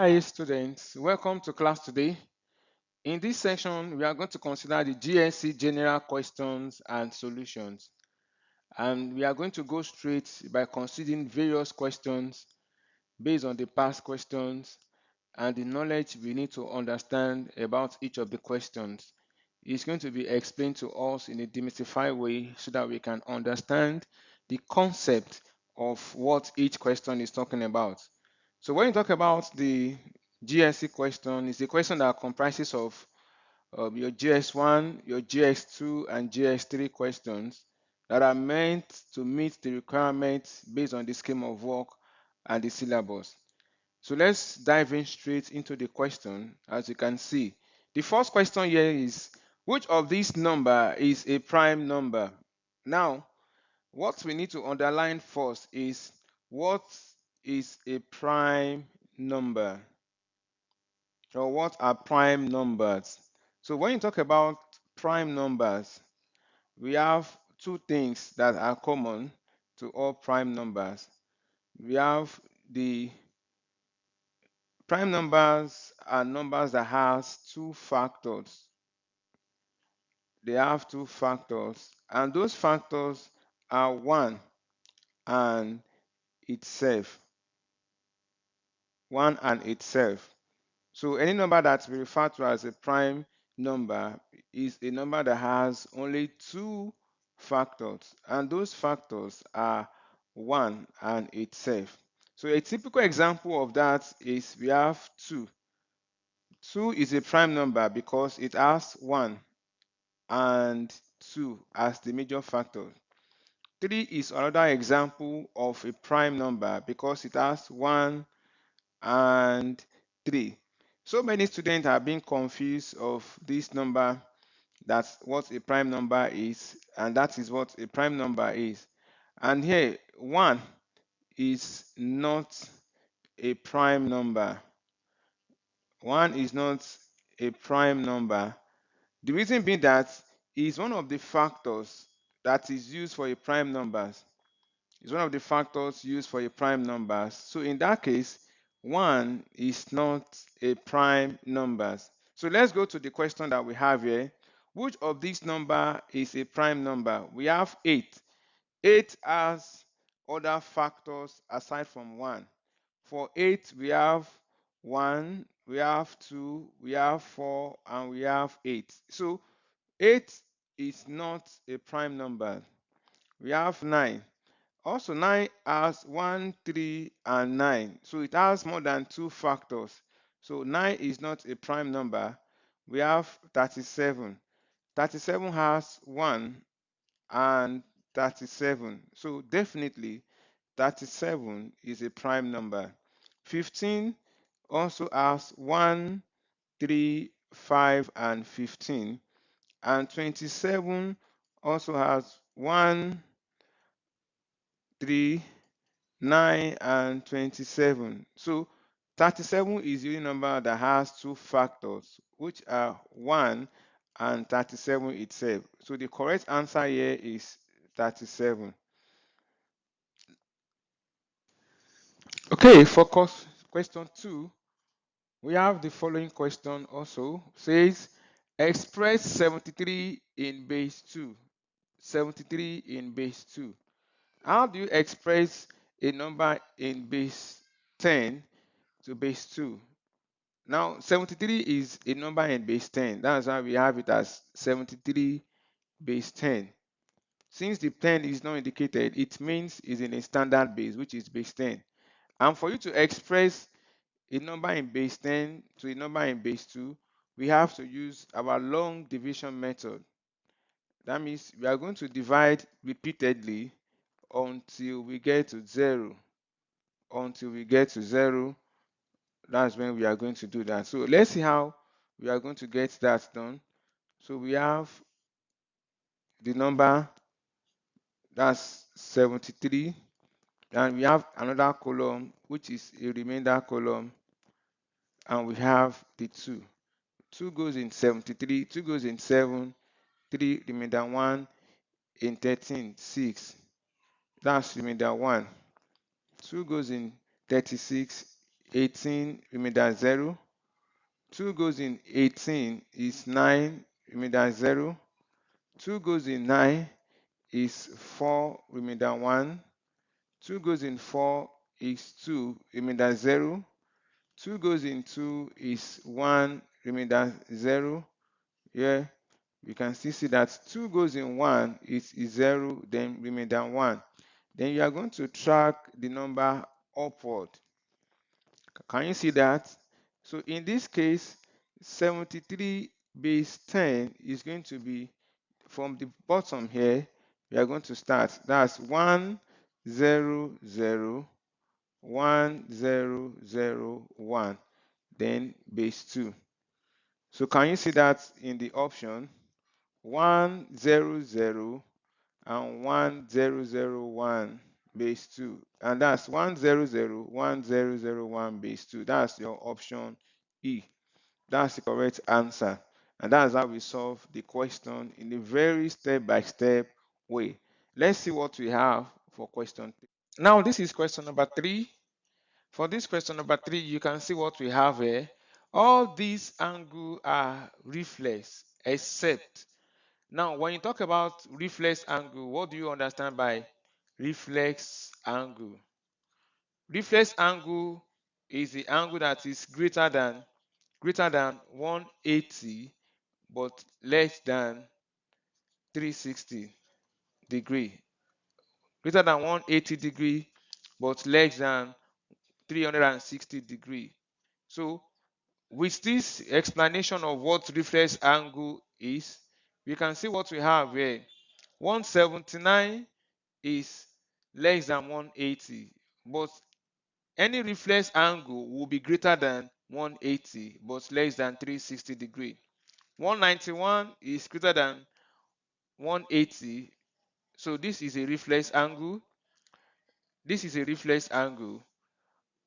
Hi students, welcome to class today. In this section, we are going to consider the Jsce general questions and solutions. And we are going to go straight by considering various questions based on the past questions and the knowledge we need to understand about each of the questions. It's going to be explained to us in a demystified way so that we can understand the concept of what each question is talking about. So when you talk about the GSC question, it's a question that comprises of your JS1, your JS2, and JS3 questions that are meant to meet the requirements based on the scheme of work and the syllabus. So let's dive in straight into the question. As you can see, the first question here is, which of these number is a prime number? Now, what we need to underline first is, what is a prime number? Or what are prime numbers? So when you talk about prime numbers, we have two things that are common to all prime numbers. We have the prime numbers are numbers that has two factors. They have two factors, and those factors are 1 and itself. 1 and itself. So any number that we refer to as a prime number is a number that has only two factors, and those factors are 1 and itself. So a typical example of that is we have 2. 2 is a prime number because it has 1 and 2 as the major factors. 3 is another example of a prime number because it has 1 and 3. So many students are being confused of this number, that's what a prime number is, and that is what a prime number is. And here, 1 is not a prime number. 1 is not a prime number. The reason being that is one of the factors that is used for a prime numbers. It's one of the factors used for a prime numbers. So in that case, 1 is not a prime numbers. So let's go to the question that we have here. Which of these number is a prime number? We have 8. 8 has other factors aside from 1. For 8, we have 1, we have 2, we have 4, and we have 8. So 8 is not a prime number. We have 9. Also, 9 has 1, 3, and 9. So it has more than two factors. So 9 is not a prime number. We have 37. 37 has 1 and 37. So definitely 37 is a prime number. 15 also has 1, 3, 5, and 15. And 27 also has 1, 3, 9, and 27. So 37 is the only number that has two factors, which are 1 and 37 itself. So the correct answer here is 37. Okay, for question 2, we have the following question also. Says, express 73 in base 2. 73 in base 2. How do you express a number in base 10 to base 2? Now, 73 is a number in base 10. That's why we have it as 73 base 10. Since the 10 is not indicated, it means it's in a standard base, which is base 10. And for you to express a number in base 10 to a number in base 2, we have to use our long division method. That means we are going to divide repeatedly until we get to 0. Until we get to 0, that's when we are going to do that. So let's see how we are going to get that done. So we have the number, that's 73, and we have another column which is a remainder column, and we have the 2. 2 goes in 73, 2 goes in 7, 3 remainder 1 in 13, 6. That's remainder 1. 2 goes in 36 18, remainder 0. 2 goes in 18 is 9, remainder 0. 2 goes in 9 is 4, remainder 1. 2 goes in 4 is 2, remainder 0. 2 goes in 2 is 1, remainder 0. Yeah, we can still see that 2 goes in 1 is 0, then remainder 1. Then you are going to track the number upward. Can you see that? So in this case, 73 base 10 is going to be from the bottom here. We are going to start. That's 1 0 0 1 0 0 1, then base 2. So can you see that in the option 1 0 0 and 1 0 0 1 base 2, and that's 1 0 0 1 0 0 1 base 2. That's your option E. That's the correct answer, and that's how we solve the question in a very step-by-step way. Let's see what we have for question 3. Now this is question number 3. For this question number 3, you can see what we have here. All these angles are reflex except. Now, when you talk about reflex angle, what do you understand by reflex angle? Reflex angle is the angle that is greater than 180 but less than 360 degree. Greater than 180 degree but less than 360 degree. So with this explanation of what reflex angle is, we can see what we have here. 179 is less than 180, but any reflex angle will be greater than 180 but less than 360 degree. 191 is greater than 180, so this is a reflex angle. This is a reflex angle.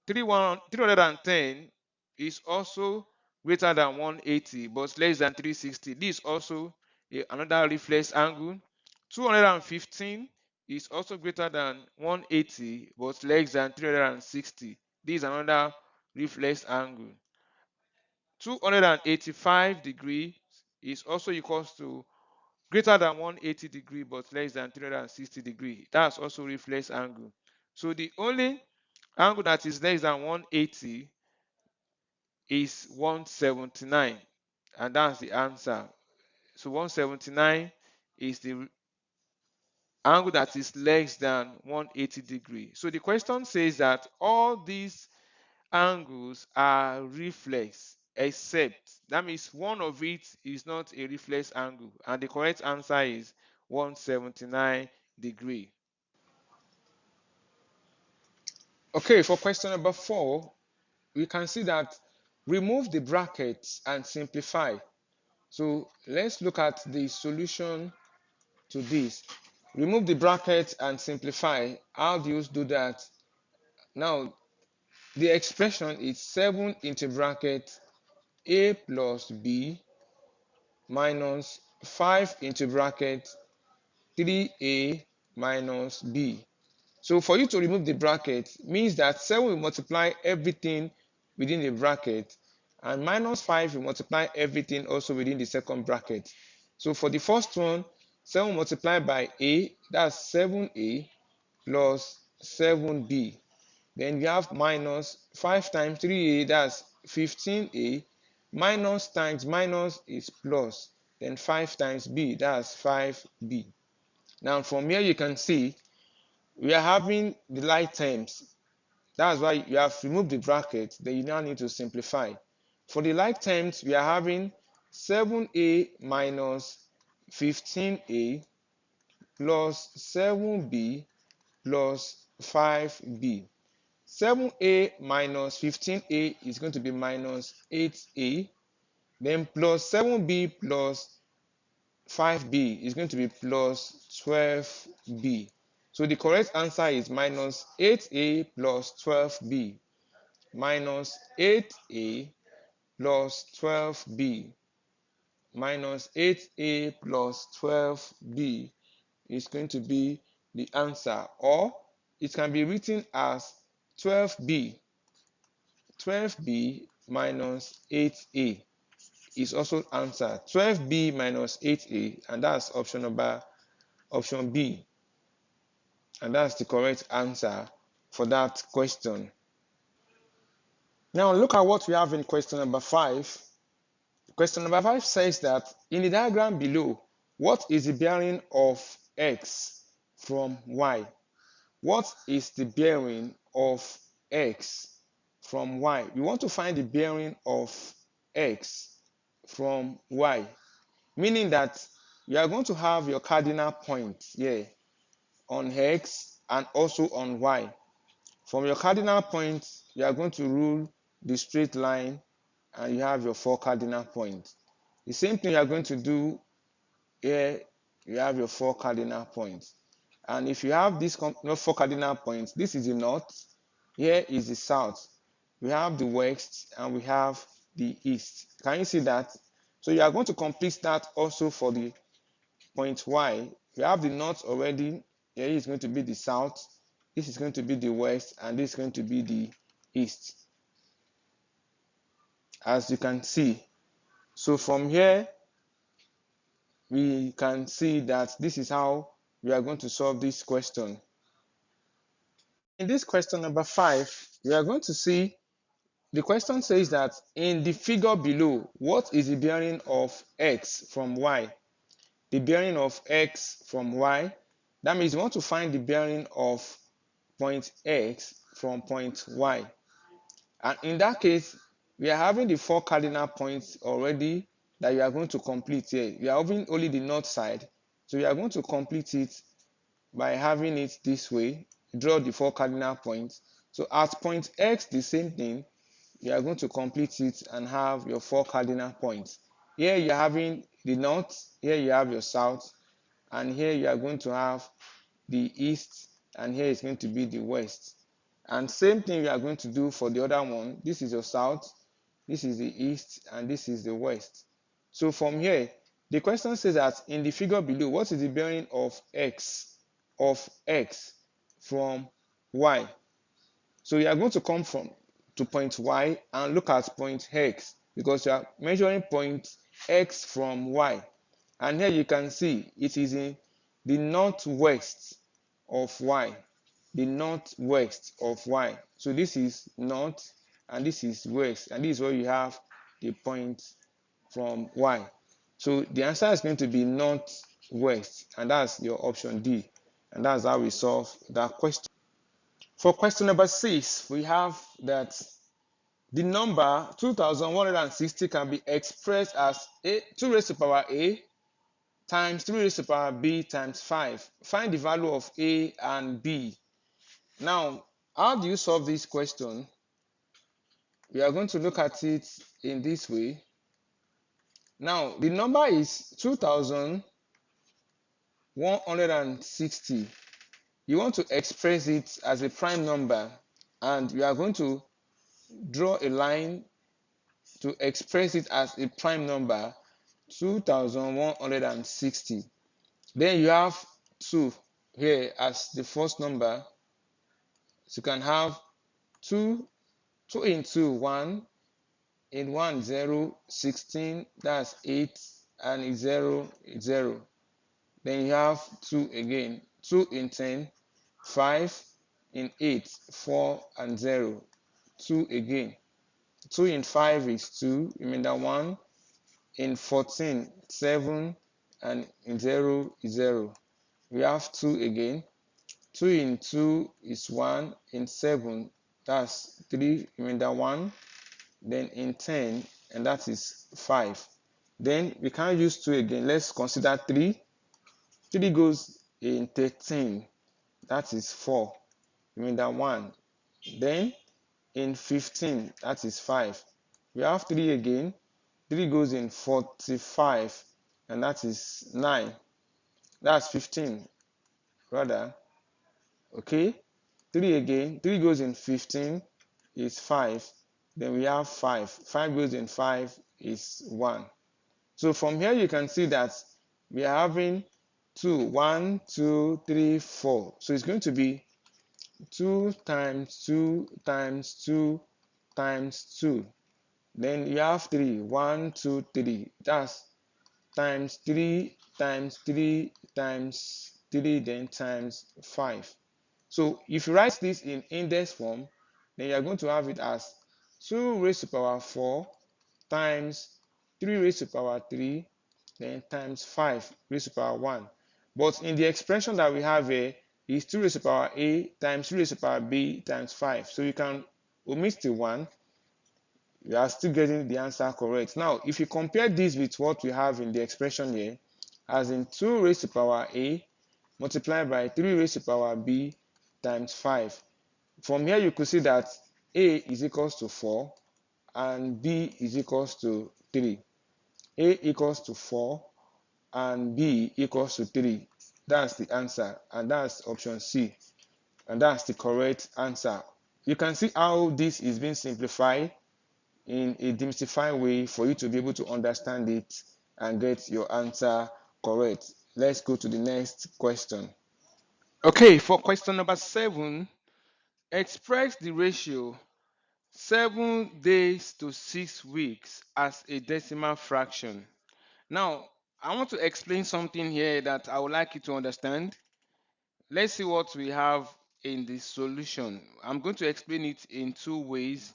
310 is also greater than 180 but less than 360. This is also another reflex angle. 215 is also greater than 180 but less than 360. This is another reflex angle. 285 degree is also equals to greater than 180 degree but less than 360 degree. That's also reflex angle. So the only angle that is less than 180 is 179, and that's the answer. So 179 is the angle that is less than 180 degree. So the question says that all these angles are reflex except, that means one of it is not a reflex angle, and the correct answer is 179 degree. Okay, for question number 4, we can see that remove the brackets and simplify. So let's look at the solution to this. Remove the brackets and simplify. How do you do that? Now, the expression is 7 into bracket a plus b minus 5 into bracket 3a minus b. So for you to remove the bracket means that 7 will multiply everything within the bracket, and minus 5 will multiply everything also within the second bracket. So for the first one, 7 multiplied by a, that's 7a plus 7b. Then we have minus 5 times 3a, that's 15a, minus times minus is plus, then 5 times b, that's 5b. Now from here you can see we are having the like terms. That's why you have removed the bracket. Then you now need to simplify. For the like terms, we are having 7a minus 15a plus 7b plus 5b. 7a minus 15a is going to be minus 8a. Then plus 7b plus 5b is going to be plus 12b. So the correct answer is minus 8a plus 12b. Minus 8a plus 12b. Minus 8a plus 12b is going to be the answer. Or it can be written as 12b. 12b minus 8a is also answered. 12b minus 8a, and that's option B. And that's the correct answer for that question. Now look at what we have in question number 5. Question number 5 says that in the diagram below, what is the bearing of x from y? What is the bearing of x from y? We want to find the bearing of x from y, meaning that you are going to have your cardinal point here on x and also on y. From your cardinal point, you are going to rule the straight line and you have your 4 cardinal points. The same thing you are going to do here, you have your 4 cardinal points. And if you have these 4 cardinal points, this is the north, here is the south. We have the west and we have the east. Can you see that? So you are going to complete that also for the point y. You have the north already, here is going to be the south, this is going to be the west, and this is going to be the east, as you can see. So from here, we can see that this is how we are going to solve this question. In this question number 5, we are going to see the question says that in the figure below, what is the bearing of x from y? The bearing of x from y, that means we want to find the bearing of point x from point y. And in that case, we are having the 4 cardinal points already that you are going to complete here. We are having only the north side, so we are going to complete it by having it this way. Draw the 4 cardinal points. So at point x, the same thing, you are going to complete it and have your 4 cardinal points. Here you are having the north, here you have your south, and here you are going to have the east, and here is going to be the west. And same thing we are going to do for the other one. This is your south, this is the east, and this is the west. So from here, the question says that in the figure below, what is the bearing of x from y? So you are going to come from to point y and look at point x, because you are measuring point x from y. And here you can see it is in the northwest of y. The northwest of y. So this is north and this is west, and this is where you have the point from y. So the answer is going to be northwest, and that's your option D. And that's how we solve that question. For question number 6, we have that the number 2160 can be expressed as 2 raised to the power a times 3 raised to the power b times 5. Find the value of a and b. Now, how do you solve this question? We are going to look at it in this way. Now, the number is 2160. You want to express it as a prime number, and you are going to draw a line to express it as a prime number, 2160. Then you have 2 here as the first number. So you can have 2 into 1 in 1 0 16, that's 8, and it's 0 0. Then you have 2 again, 2 in 10 5, in 8 4 and 0, 2 again, 2 in 5 is 2, remainder 1, in 14 7, and in 0 is 0. We have 2 again, 2 in 2 is 1, in 7 that's 3, remainder 1, then in 10, and that is 5. Then we can't use 2 again, let's consider 3. 3 goes in 13, that is 4, remainder 1. Then in 15, that is 5. We have 3 again, 3 goes in 45, and that is 9. That's 15, rather. Okay, 3 again, 3 goes in 15 is 5. Then we have 5. 5 goes in 5 is 1. So from here you can see that we are having 2, 1, 2, 3, 4. So it's going to be 2 times 2 times 2 times 2. Then you have 3. 1, 2, 3. That's times 3 times 3 times 3, then times 5. So if you write this in index form, then you are going to have it as 2 raised to power 4 times 3 raised to power 3, then times 5 raised to power 1. But in the expression that we have here is 2 raised to power a times 3 raised to power b times 5. So you can omit the 1. You are still getting the answer correct. Now, if you compare this with what we have in the expression here, as in 2 raised to power a multiplied by 3 raised to power b times 5. From here, you could see that a is equals to 4 and b is equals to 3. A equals to 4 and b equals to 3. That's the answer, and that's option C, and that's the correct answer. You can see how this is being simplified in a demystified way for you to be able to understand it and get your answer correct. Let's go to the next question. Okay, for question number 7, express the ratio 7 days to 6 weeks as a decimal fraction. Now, I want to explain something here that I would like you to understand. Let's see what we have in the solution. I'm going to explain it in 2 ways.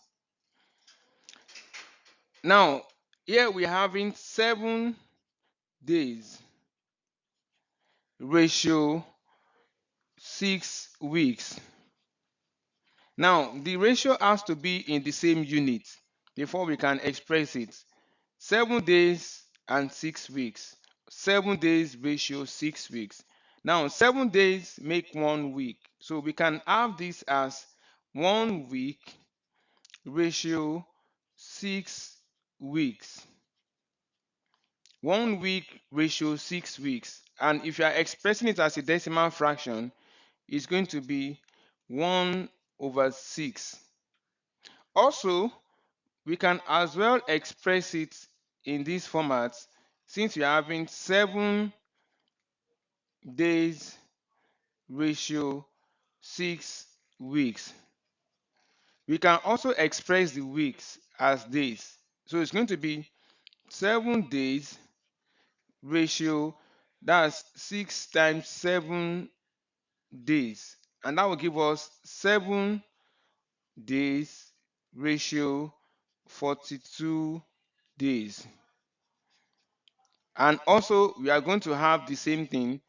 Now, here we are having 7 days ratio 6 weeks. Now, the ratio has to be in the same unit before we can express it. 7 days and 6 weeks. 7 days ratio 6 weeks. Now, 7 days make 1 week. So we can have this as 1 week ratio 6 weeks. 1 week ratio 6 weeks. And if you are expressing it as a decimal fraction, it's going to be 1/6. Also, we can as well express it in this format since we are having 7 days ratio 6 weeks. We can also express the weeks as days. So it's going to be 7 days ratio, that's 6 times 7 days. And that will give us 7 days ratio 42 days. And also we are going to have the same thing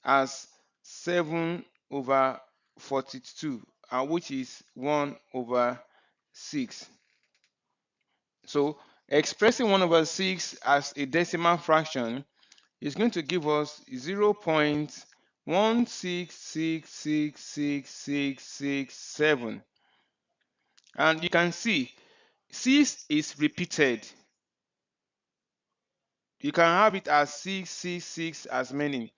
as 7/42, which is 1/6. So expressing 1/6 as a decimal fraction is going to give us 0.166666667. And you can see 6 is repeated. You can have it as 666 as many.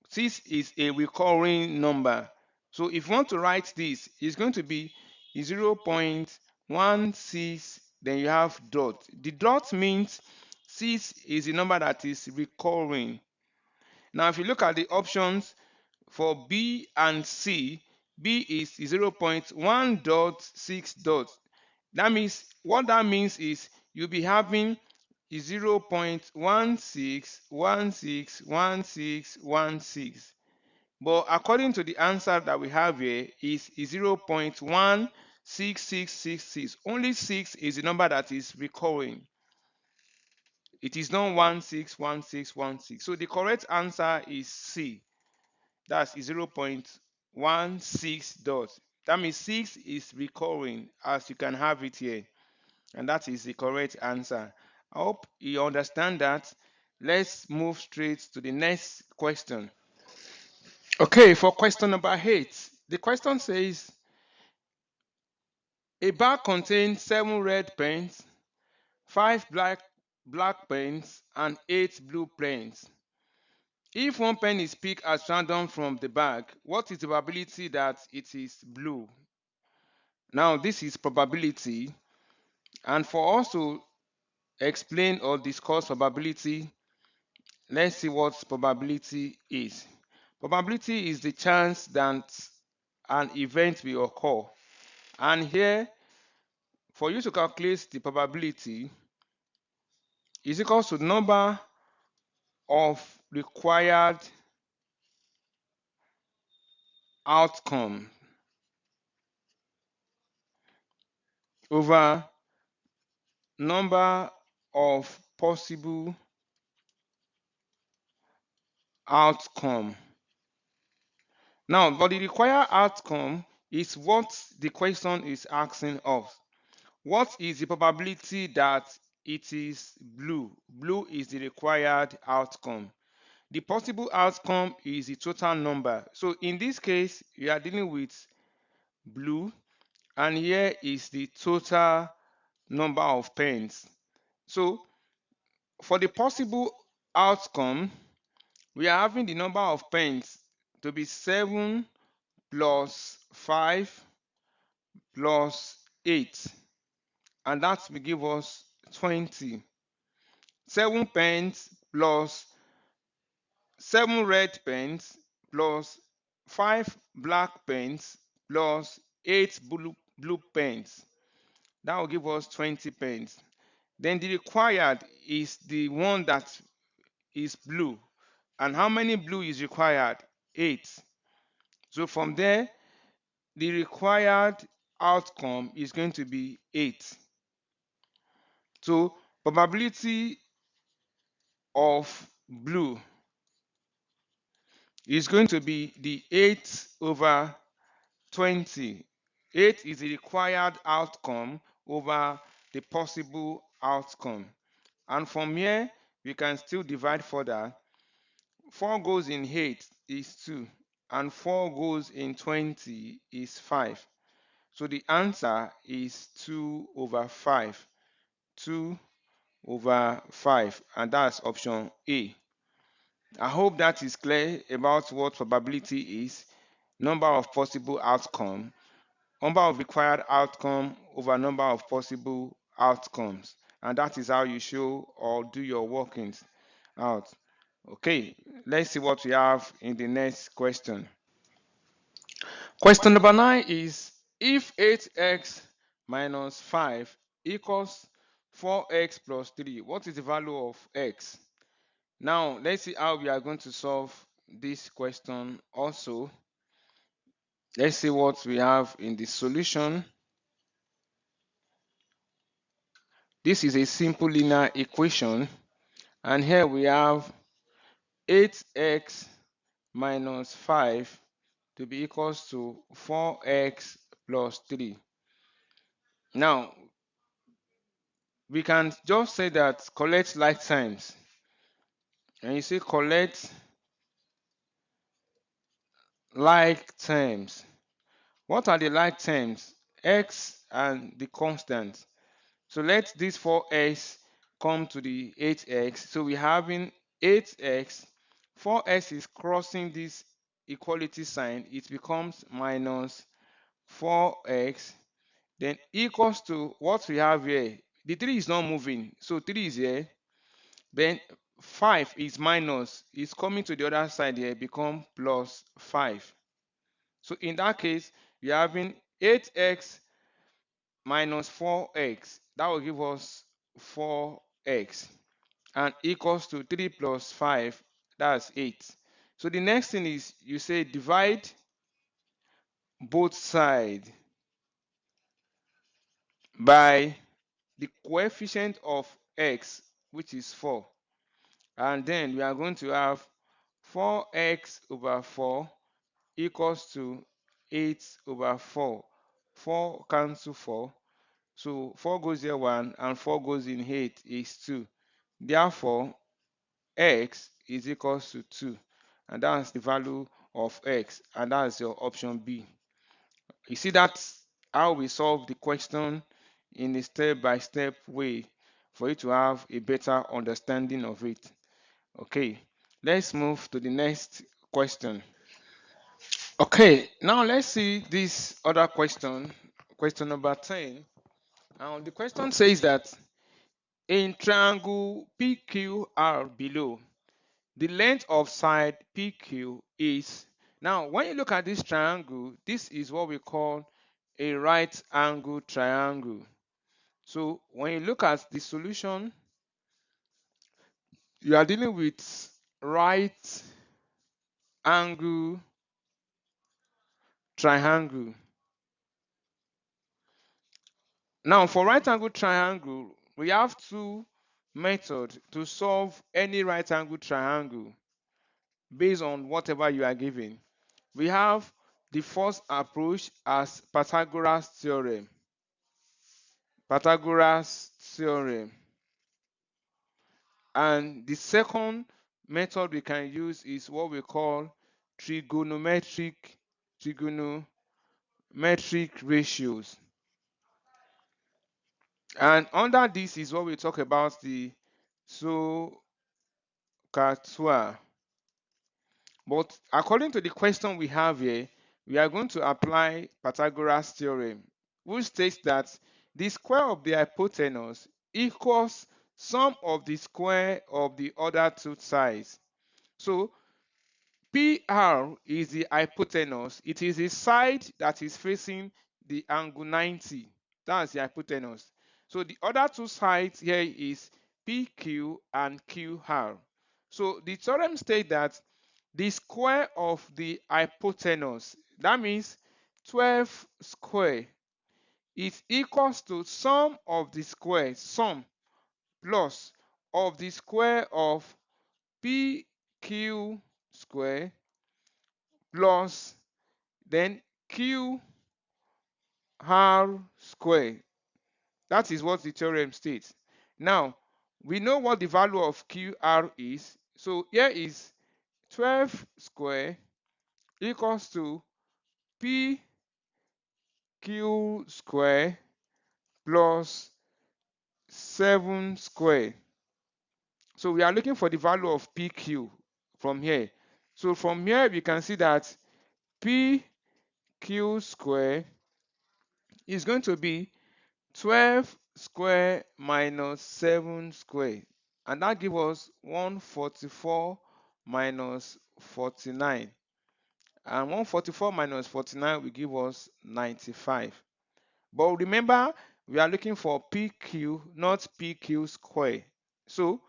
6 is a recurring number. So if you want to write this, it's going to be 0.16, then you have dot. The dot means 6 is a number that is recurring. Now, if you look at the options for B and C, B is 0.1.6 dot. That means, what that means is you'll be having 0.16161616. But according to the answer that we have here is 0.16666. Only 6 is the number that is recurring. It is not 161616. So the correct answer is C. That's 0.16 dot. That means 6 is recurring, as you can have it here. And that is the correct answer. I hope you understand that. Let's move straight to the next question. Okay, for question number 8, the question says, a bag contains 7 red pens, 5 black pens, and 8 blue pens. If one pen is picked at random from the bag, what is the probability that it is blue? Now, this is probability. And for us to explain or discuss probability, let's see what probability is. Probability is the chance that an event will occur. And here, for you to calculate the probability is equals to the number of required outcome over number of possible outcome. Now, but the required outcome is what the question is asking us. What is the probability that it is blue? Blue is the required outcome. The possible outcome is the total number. So in this case, we are dealing with blue, and here is the total number of pens. So for the possible outcome, we are having the number of pens to be 7 plus 5 plus 8, and that will give us 20. 7 pens plus 7 red pens plus 5 black pens plus 8 blue pens. That will give us 20 pens. Then the required is the one that is blue. And how many blue is required? 8. So from there, the required outcome is going to be 8. So probability of blue is going to be the 8 over 20. 8 is the required outcome over the possible outcome. And from here, we can still divide further. 4 goes in 8 is 2, and 4 goes in 20 is 5. So the answer is 2 over 5. 2 over 5, and that's option A. I hope that is clear about what probability is, number of possible outcome, number of required outcome over number of possible outcomes, and that is how you show or do your workings out. Okay, let's see what we have in the next question. Question number 9 is, if 8x minus 5 equals 4x plus 3, what is the value of x? Now, let's see how we are going to solve this question also. Let's see what we have in the solution. This is a simple linear equation, and here we have 8x minus 5 to be equals to 4x plus 3. Now, we can just say that collect like terms. And you say collect like terms. What are the like terms? X and the constant. So let this 4x come to the 8x. So we're having 8x. 4x is crossing this equality sign. It becomes minus 4x. Then equals to what we have here. The 3 is not moving. So 3 is here. Then 5 is minus. It's coming to the other side here. Become plus 5. So in that case, we are having 8x minus 4x. That will give us 4x. And equals to 3 plus 5. That's 8. So the next thing is you say divide both sides by the coefficient of x, which is 4. And then we are going to have 4x over 4 equals to 8 over 4. 4 cancel 4. So 4 goes here 1, and 4 goes in 8 is 2. Therefore, x is equals to 2. And that's the value of x. And that's your option B. You see, that's how we solve the question in a step-by-step way for you to have a better understanding of it. Okay, let's move to the next question. Okay, now let's see this other question, question number 10. Now the question says that in triangle PQR below, the length of side PQ is, now when you look at this triangle, this is what we call a right angle triangle. So when you look at the solution, you are dealing with right angle triangle. Now for right angle triangle, we have two methods to solve any right angle triangle based on whatever you are given. We have the first approach as Pythagoras theorem. Pythagoras theorem. And the second method we can use is what we call trigonometric ratios. And under this is what we talk about the SOHCAHTOA. But according to the question we have here, we are going to apply Pythagoras theorem, which states that the square of the hypotenuse equals sum of the square of the other two sides. So PR is the hypotenuse. It is the side that is facing the angle 90. That's the hypotenuse. So the other two sides here is PQ and QR. So the theorem states that the square of the hypotenuse, that means 12 square, is equals to sum of the square, sum plus of the square of PQ square plus then QR square. That is what the theorem states. Now, we know what the value of QR is. So here is 12 square equals to PQ square plus 7 square. So we are looking for the value of PQ from here. So from here we can see that PQ square is going to be 12 square minus 7 square, and that gives us 144 minus 49, and 144 minus 49 will give us 95. But remember, we are looking for PQ, not PQ square. So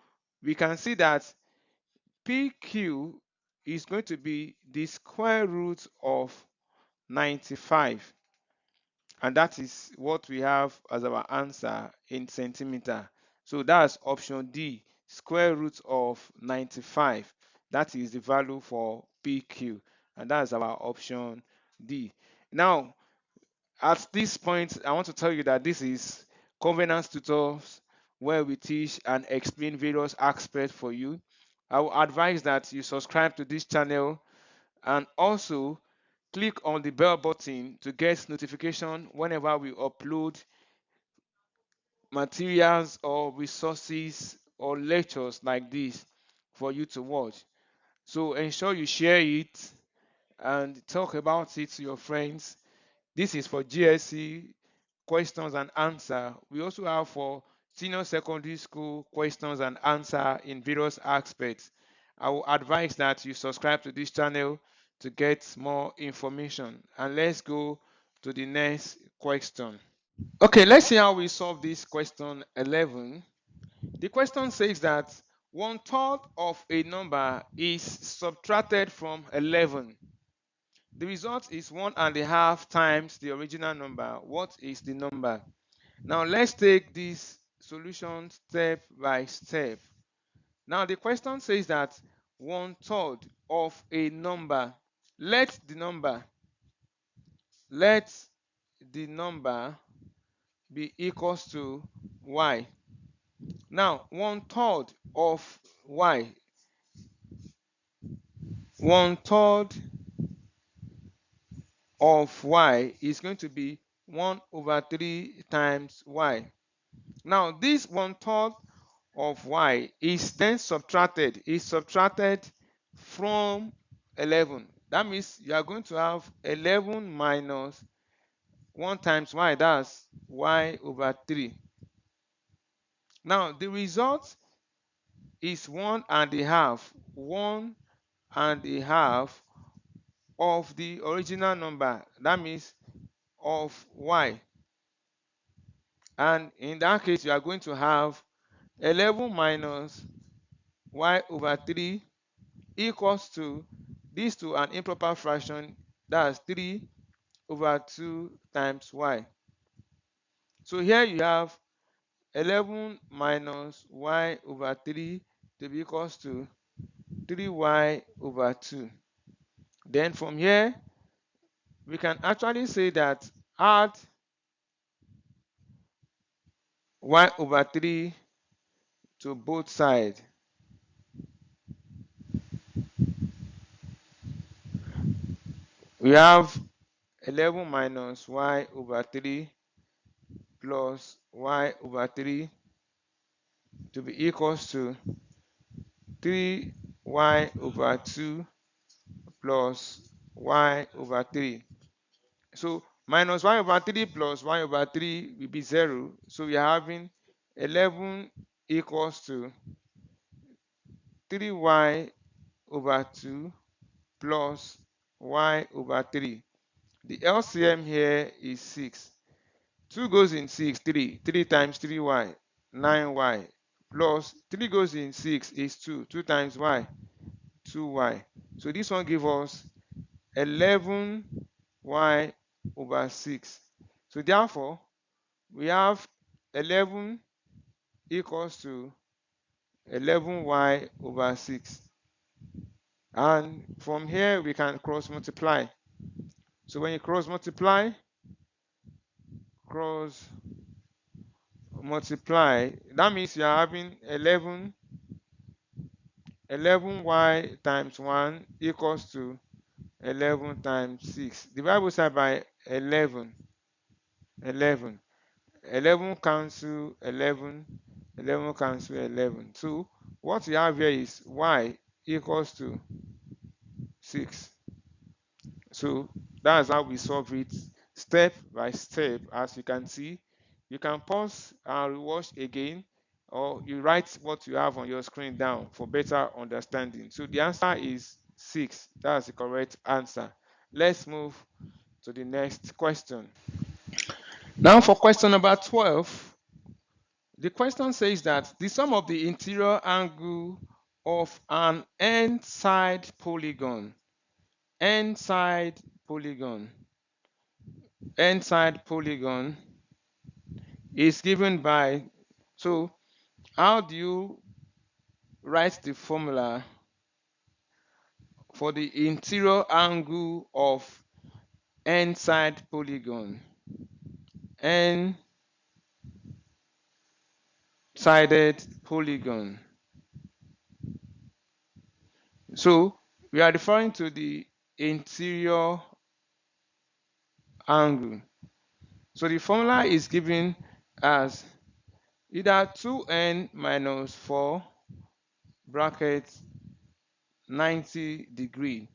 we can see that PQ is going to be the square root of 95. And that is what we have as our answer in centimeter. So that's option D, square root of 95. That is the value for PQ. And that's our option D. Now, at this point, I want to tell you that this is Covenant Tutors, where we teach and explain various aspects for you. I will advise that you subscribe to this channel and also click on the bell button to get notification whenever we upload materials or resources or lectures like this for you to watch. So ensure you share it and talk about it to your friends. This is for GSC questions and answer. We also have for senior secondary school questions and answer in various aspects. I will advise that you subscribe to this channel to get more information. And let's go to the next question. Okay, let's see how we solve this question 11. The question says that 1/3 of a number is subtracted from 11. The result is 1.5 times the original number. What is the number? Now let's take this solution step by step. Now the question says that 1/3 of a number. Let the number be equals to y. Now 1/3 of y. 1/3 of y is going to be 1/3 times y. Now this 1/3 of y is then subtracted, from 11. That means you are going to have 11 minus 1 times y, that's y/3. Now the result is 1.5 of the original number, that means of y. And in that case, you are going to have 11 minus y over 3 equals to this to an improper fraction, that's 3 over 2 times y. So here you have 11 minus y over 3 to be equals to 3y over 2. Then from here, we can actually say that add y over 3 to both sides. We have 11 minus y over 3 plus y over 3 to be equals to 3y over 2 plus y over 3. So minus y over 3 plus y over 3 will be 0. So we are having 11 equals to 3y over 2 plus y over 3. The LCM here is 6. 2 goes in 6, 3. 3 times 3y, 9y. Plus 3 goes in 6 is 2. 2 times y, 2y. So this one gives us 11y over 6. So therefore, we have 11 equals to 11y over 6. And from here, we can cross multiply. So when you cross multiply, that means you are having 11y times 1 equals to 11 times 6. Divide both sides by 11. 11 cancel 11. 11 cancel 11. So what we have here is y equals to 6. So that's how we solve it step by step. As you can see, you can pause and rewatch again, or you write what you have on your screen down for better understanding. So the answer is 6. That's the correct answer. Let's move to the next question. Now for question number 12, the question says that the sum of the interior angle of an n-side polygon n-side polygon is given by, so how do you write the formula for the interior angle of n-side polygon? N-sided polygon. So we are referring to the interior angle. So the formula is given as either 2n minus 4 bracket 90 degree,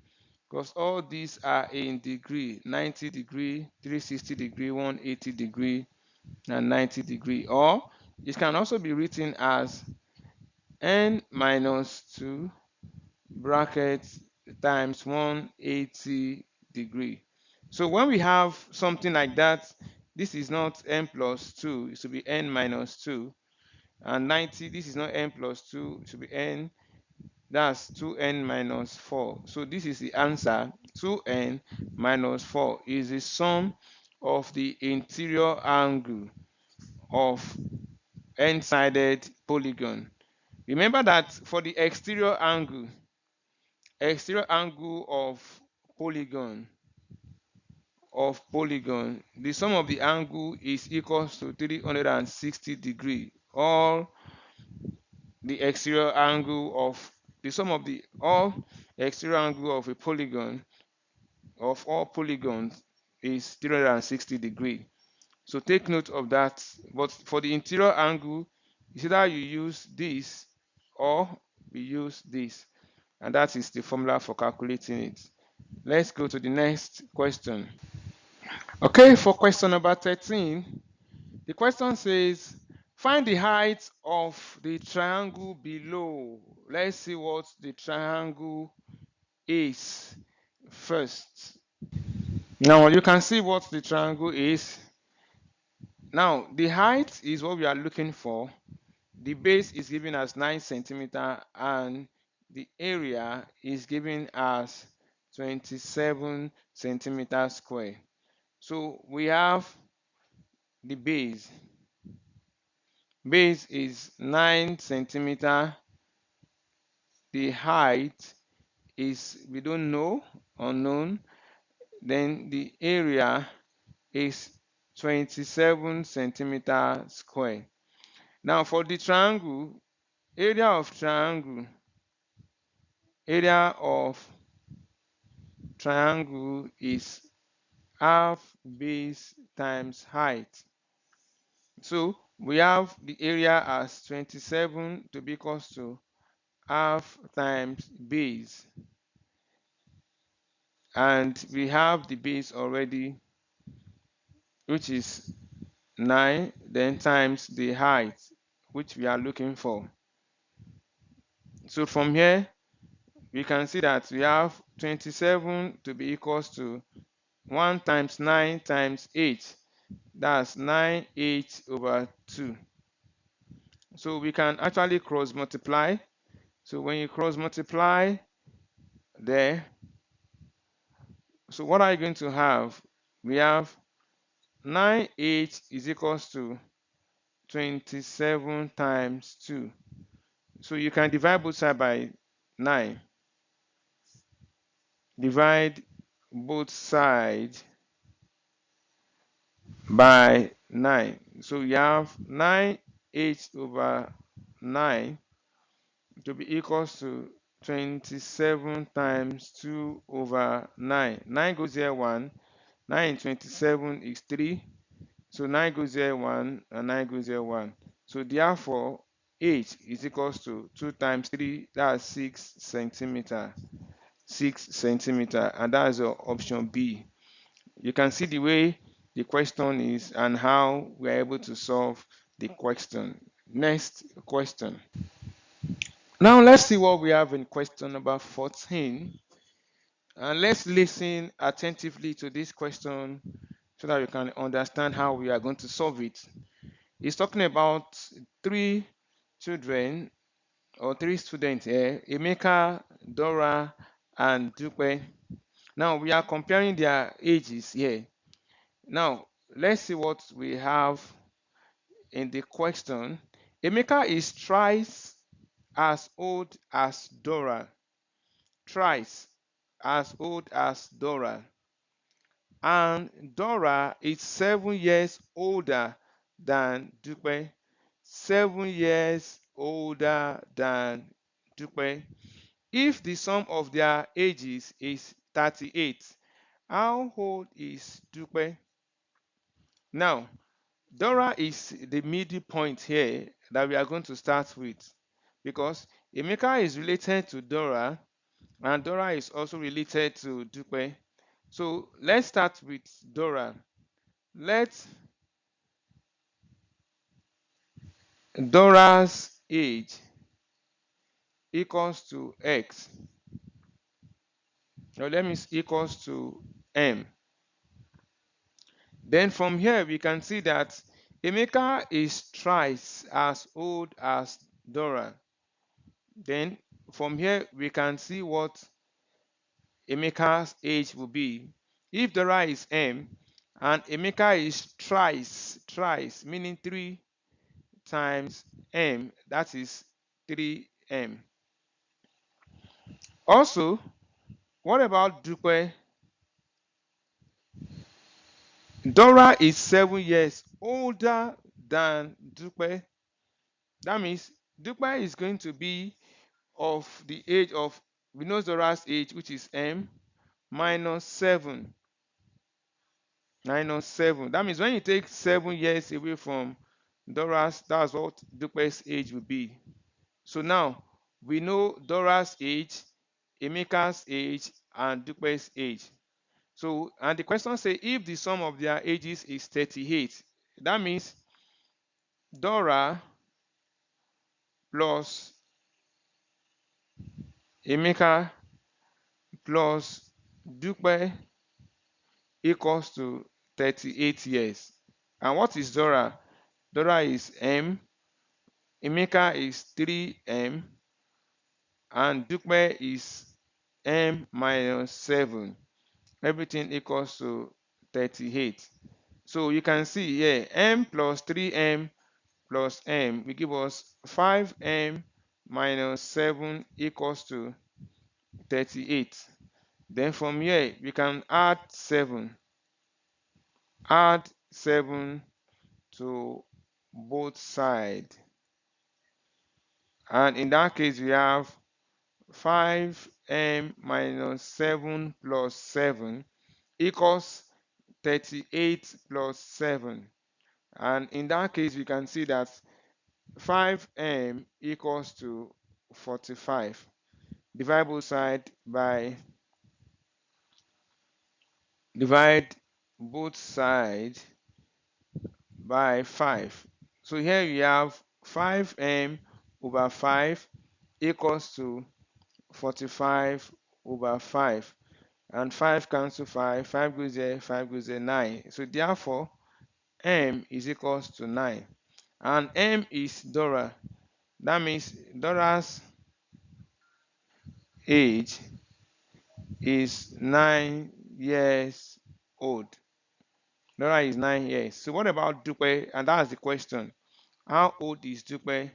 because all these are in degree: 90 degree, 360 degree, 180 degree, and 90 degree. Or it can also be written as n minus 2 bracket times 180 degree. So when we have something like that, this is not n plus 2, it should be n minus 2. And 90, this is not n plus 2, it should be n, that's 2n minus 4. So this is the answer. 2n minus 4 is the sum of the interior angle of n-sided polygon. Remember that for the exterior angle of polygon, the sum of the angle is equals to 360 degree. All the exterior angle of the sum of the all exterior angle of a polygon, of all polygons, is 360 degree. So take note of that. But for the interior angle, it's either you use this or we use this, and that is the formula for calculating it. Let's go to the next question. Okay, for question number 13, the question says, find the height of the triangle below. Let's see what the triangle is first. Now you can see what the triangle is. Now, the height is what we are looking for. The base is given as 9 centimeter and the area is given as 27 centimeters square. So we have the base. Base is 9 centimeter. The height is, we don't know, unknown. Then the area is 27 centimeter square. Now for the triangle, area of triangle is half base times height. So we have the area as 27 to be equals to half times base. And we have the base already, which is 9, then times the height, which we are looking for. So from here, we can see that we have 27 to be equals to 1 times 9 times 8. That's 9/8 over 2. So we can actually cross multiply. So when you cross multiply there, so what are you going to have? We have 9/8 is equals to 27 times 2. So you can divide both sides by 9. Divide both sides by 9. So you have 9/8 over 9 to be equals to 27 times 2 over 9. 9 goes here 1. 9 in 27 is 3. So 9 goes here 1 and 9 goes here 1. So therefore, 8 is equals to 2 times 3, that's 6 centimeter. 6 centimeter, and that's your option B. You can see the way the question is and how we are able to solve the question. Next question. Now let's see what we have in question number 14. And let's listen attentively to this question so that you can understand how we are going to solve it. It's talking about 3 children or 3 students here, Emeka, Dora, and Dupe. Now we are comparing their ages here. Now let's see what we have in the question. Emeka is thrice as old as Dora. Thrice as old as Dora. And Dora is 7 years older than Dupe. 7 years older than Dupe. If the sum of their ages is 38, how old is Dupe? Now, Dora is the middle point here that we are going to start with because Emeka is related to Dora and Dora is also related to Dupe. So let's start with Dora. Let Dora's age equals to X. Now let me equals to M. Then from here we can see that Emeka is thrice as old as Dora. Then from here we can see what Emeka's age will be. If Dora is M and Emeka is thrice, meaning 3 times M, that is 3M. Also, what about Dupe? Dora is 7 years older than Dupe. That means Dupe is going to be of the age of, we know Dora's age, which is M, minus 7. Minus 7. That means when you take 7 years away from Dora's, that's what Dupe's age will be. So now we know Dora's age, Emeka's age, and Dupe's age. So, and the question says if the sum of their ages is 38, that means Dora plus Emeka plus Dupe equals to 38 years. And what is Dora? Dora is M, Emeka is 3M, and Dupe is M minus 7. Everything equals to 38. So you can see here, M plus 3M plus M will give us 5M minus 7 equals to 38. Then from here, we can add 7. Add 7 to both sides. And in that case, we have 5M minus 7 plus 7 equals 38 plus 7. And in that case, we can see that 5M equals to 45. Divide both sides by divide both sides by 5. So here we have 5M over 5 equals to 45 over 5. And 5 cancel 5, 5 goes there, 5 goes there, 9. So therefore, M is equals to 9. And M is Dora. That means Dora's age is 9 years old. Dora is 9 years. So what about Dupe? And that's the question. How old is Dupe?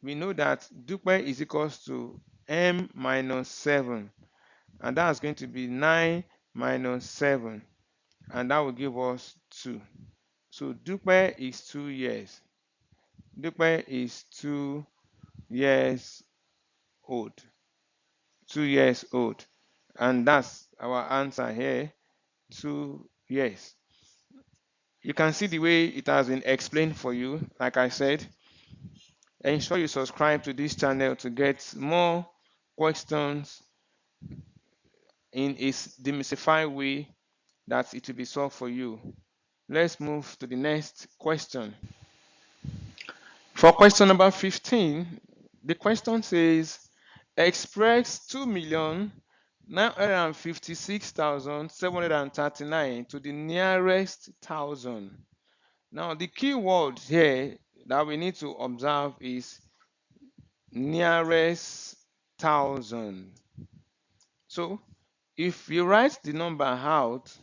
We know that Dupe is equals to M minus 7. And that's going to be 9 minus 7. And that will give us 2. So Dupe is 2 years. Dupe is 2 years old. 2 years old. And that's our answer here, 2 years. You can see the way it has been explained for you. Like I said, ensure you subscribe to this channel to get more questions in a demystified way that it will be solved for you. Let's move to the next question. For question number 15, the question says, express 2,956,739 to the nearest thousand. Now, the key word here that we need to observe is nearest thousand. So, if you write the number out,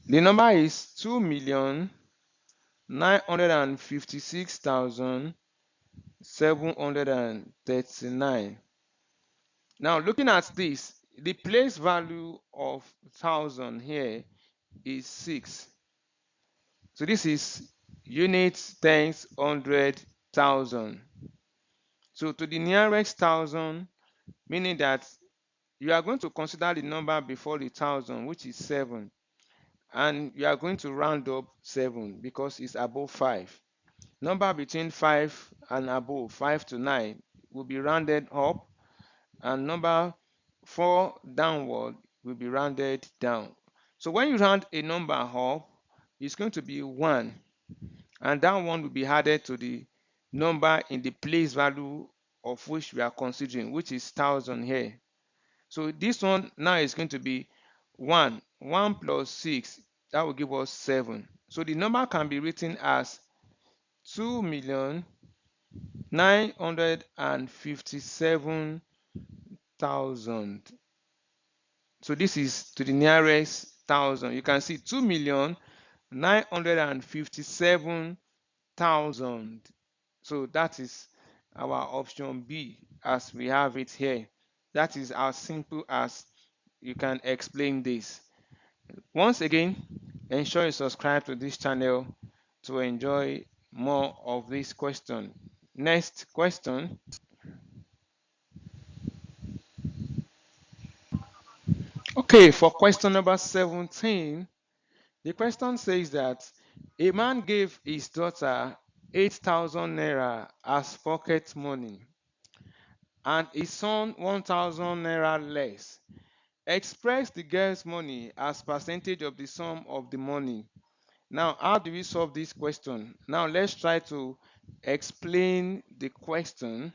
the number is 2,956,739. Now, looking at this, the place value of 1,000 here is 6. So this is units, tens, hundred, thousand. So to the nearest thousand, meaning that you are going to consider the number before the thousand, which is 7. And you are going to round up 7 because it's above 5. Number between 5 and above, 5 to 9, will be rounded up, and number 4 downward will be rounded down. So when you round a number up, it's going to be 1, and that 1 will be added to the number in the place value of which we are considering, which is 1,000 here. So this one now is going to be 1. 1 plus 6, that will give us 7. So the number can be written as 2,957,000. So this is to the nearest thousand. You can see 2,957,000. So that is our option B as we have it here. That is as simple as you can explain this. Once again, ensure you subscribe to this channel to enjoy more of this question. Next question. Okay, for question number 17, the question says that a man gave his daughter 8,000 naira as pocket money and his son 1,000 naira less. Express the girl's money as percentage of the sum of the money. Now, how do we solve this question? Now, let's try to explain the question.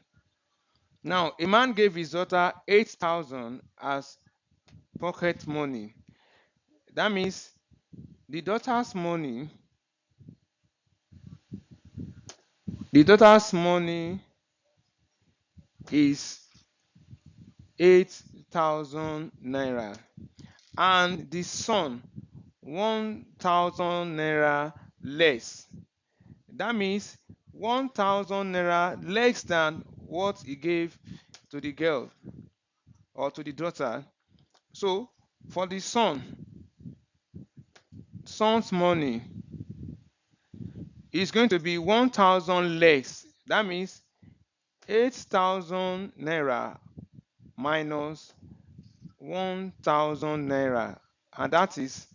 Now, a man gave his daughter 8,000 as pocket money. That means The daughter's money, the daughter's money is 8,000 naira, and the son 1,000 naira less. That means 1,000 naira less than what he gave to the girl or to the daughter. So for the son's money is going to be 1,000 less. That means 8,000 naira minus 1,000 naira, and that is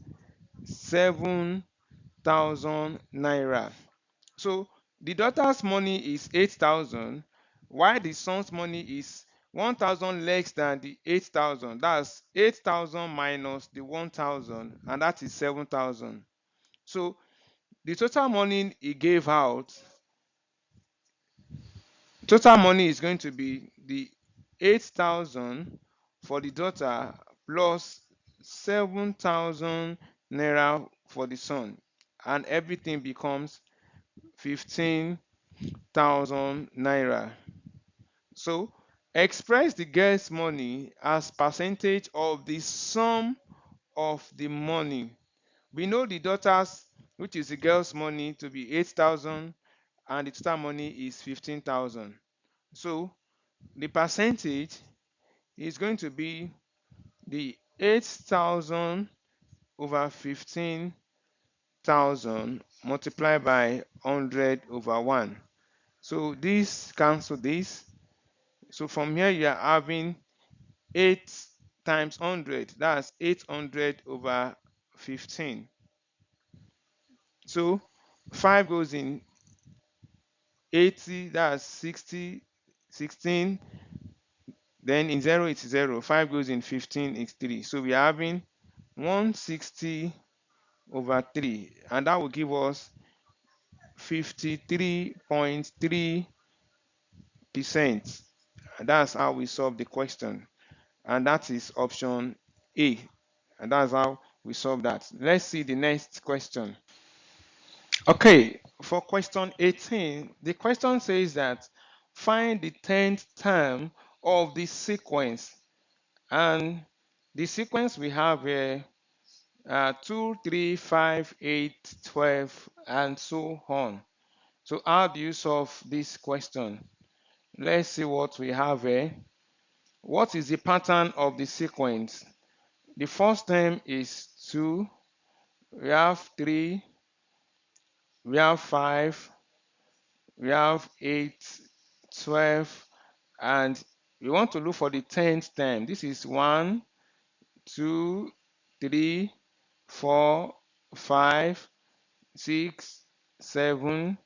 7,000 naira. So the daughter's money is 8,000, while the son's money is 1,000 less than the 8,000. That's 8,000 minus the 1,000, and that is 7,000. So the total money is going to be the 8,000 for the daughter plus 7,000 naira for the son, and everything becomes 15,000 naira. So express the girl's money as percentage of the sum of the money. We know the daughter's, which is the girl's money, to be 8,000, and the total money is 15,000. So the percentage is going to be the 8,000 over 15,000 multiplied by 100 over 1. So this cancel this. So from here you are having 8 times 100. That's 800 over 15. So 5 goes in 80. That's 60. 16. Then in 0 it's 0. 5 goes in 15 is 3. So we are having 160 over 3, and that will give us 53.3%. That's how we solve the question, and that is option A, and that's how we solve that. Let's see the next question. Okay, for question 18, the question says that find the 10th term of the sequence, and the sequence we have here 2, 3, 5, 8, 12, and so on. So how do you solve this question? Let's see what we have here. What is the pattern of the sequence? The first term is 2, we have 3, we have 5, we have 8, 12, and we want to look for the 10th term. This is 1, 2, 3, 4, 5, 6, 7,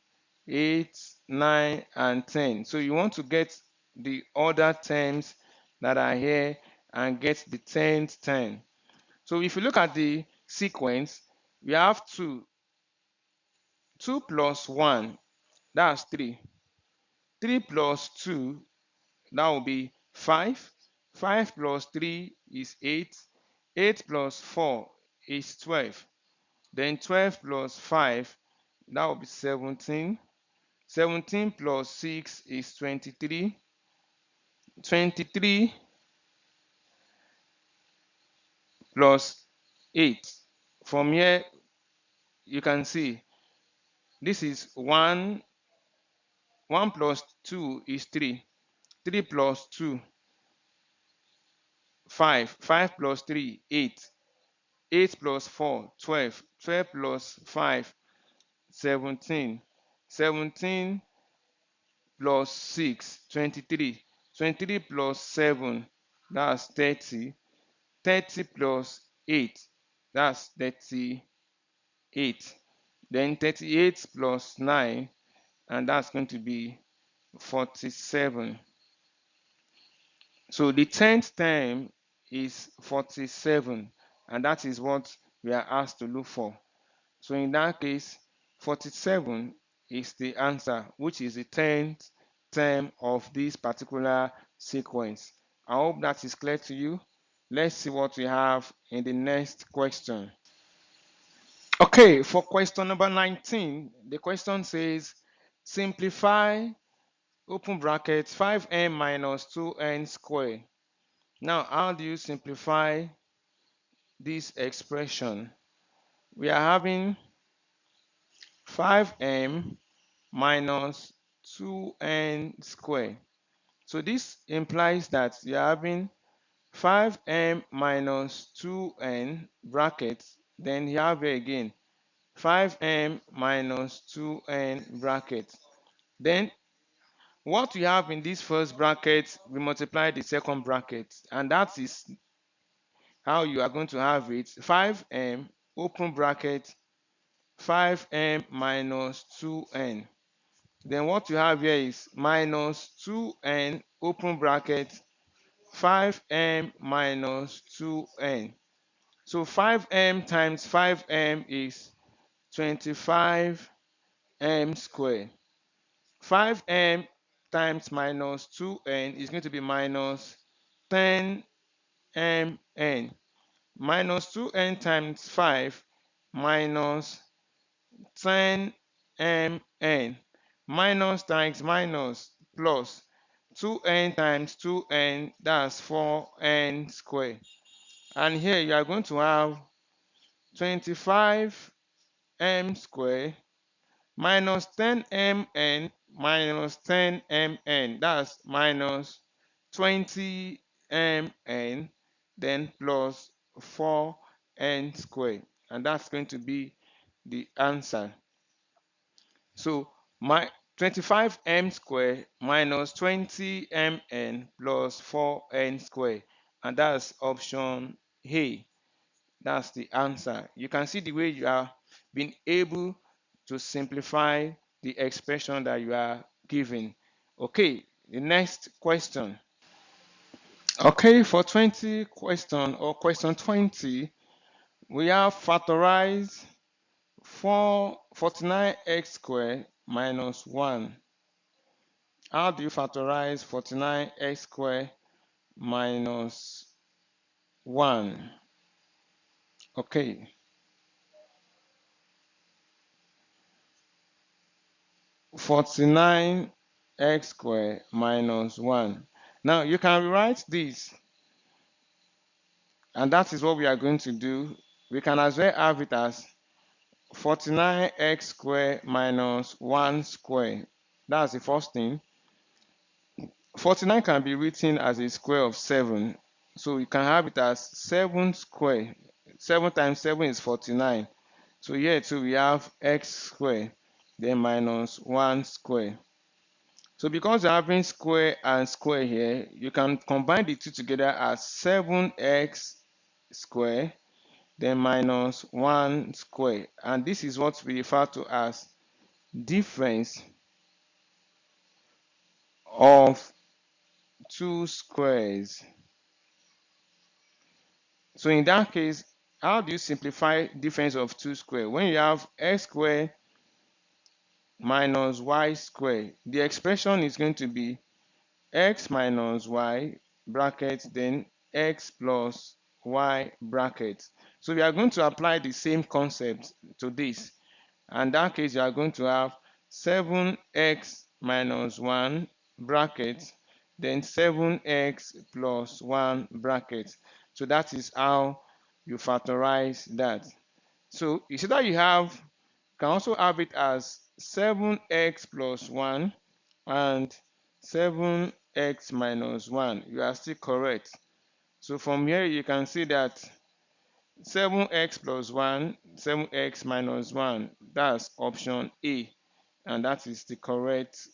8, 9, and 10. So you want to get the other terms that are here and get the 10th term. So if you look at the sequence, we have 2. 2 plus 1, that's 3. 3 plus 2, that will be 5. 5 plus 3 is 8. 8 plus 4 is 12. Then 12 plus 5, that will be 17. 17 plus 6 is 23. 23 plus 8. From here, you can see this is 1. 1 plus 2 is 3. 3 plus 2, 5. 5 plus 3, 8. 8 plus 4, 12. 12 plus 5, 17. 17 plus 6, 23. 23 plus 7, that's 30. 30 plus 8, that's 38. Then 38 plus 9, and that's going to be 47. So the 10th term is 47, and that is what we are asked to look for. So in that case, 47 is the answer, which is the 10th term of this particular sequence. I hope that is clear to you. Let's see what we have in the next question. Okay, for question number 19, the question says simplify open bracket 5n minus 2n squared. Now, how do you simplify this expression? We are having 5m minus 2n squared. So this implies that you are having 5m minus 2n brackets, then you have here again 5m minus 2n bracket. Then what we have in this first bracket, we multiply the second bracket, and that is how you are going to have it. 5m open bracket 5m minus 2n. Then what you have here is minus 2n open bracket 5m minus 2n. So 5m times 5m is 25m squared. 5m times minus 2n is going to be minus 10mn. Minus 2n times 5 minus 10mn. Minus times minus plus 2n times 2n, that's 4n squared. And here you are going to have 25m squared minus 10mn minus 10mn, that's minus 20mn, then plus 4n squared, and that's going to be the answer. So my 25m squared minus 20mn plus 4n squared, and that's option A. That's the answer. You can see the way you are being able to simplify the expression that you are giving. Okay, the next question. Okay, for 20 question or question 20, we have factorize 49x squared minus 1. How do you factorize 49x squared minus 1? Okay. 49x squared minus 1. Now you can rewrite this, and that is what we are going to do. We can as well have it as 49x squared minus 1 squared. That's the first thing. 49 can be written as a square of 7. So you can have it as 7 squared. 7 times 7 is 49. So here too we have x squared, then minus 1 squared. So because you're having square and square here, you can combine the two together as 7x squared, then minus 1 squared. And this is what we refer to as difference of two squares. So in that case, how do you simplify difference of two squares? When you have x squared minus y squared, the expression is going to be x minus y bracket, then x plus y bracket. So we are going to apply the same concept to this. And in that case, you are going to have 7x minus 1 bracket, then 7x plus 1 bracket. So that is how you factorize that. So you see that you can also have it as 7x plus 1 and 7x minus 1. You are still correct. So from here you can see that 7x plus 1, 7x minus 1, that's option A, and that is the correct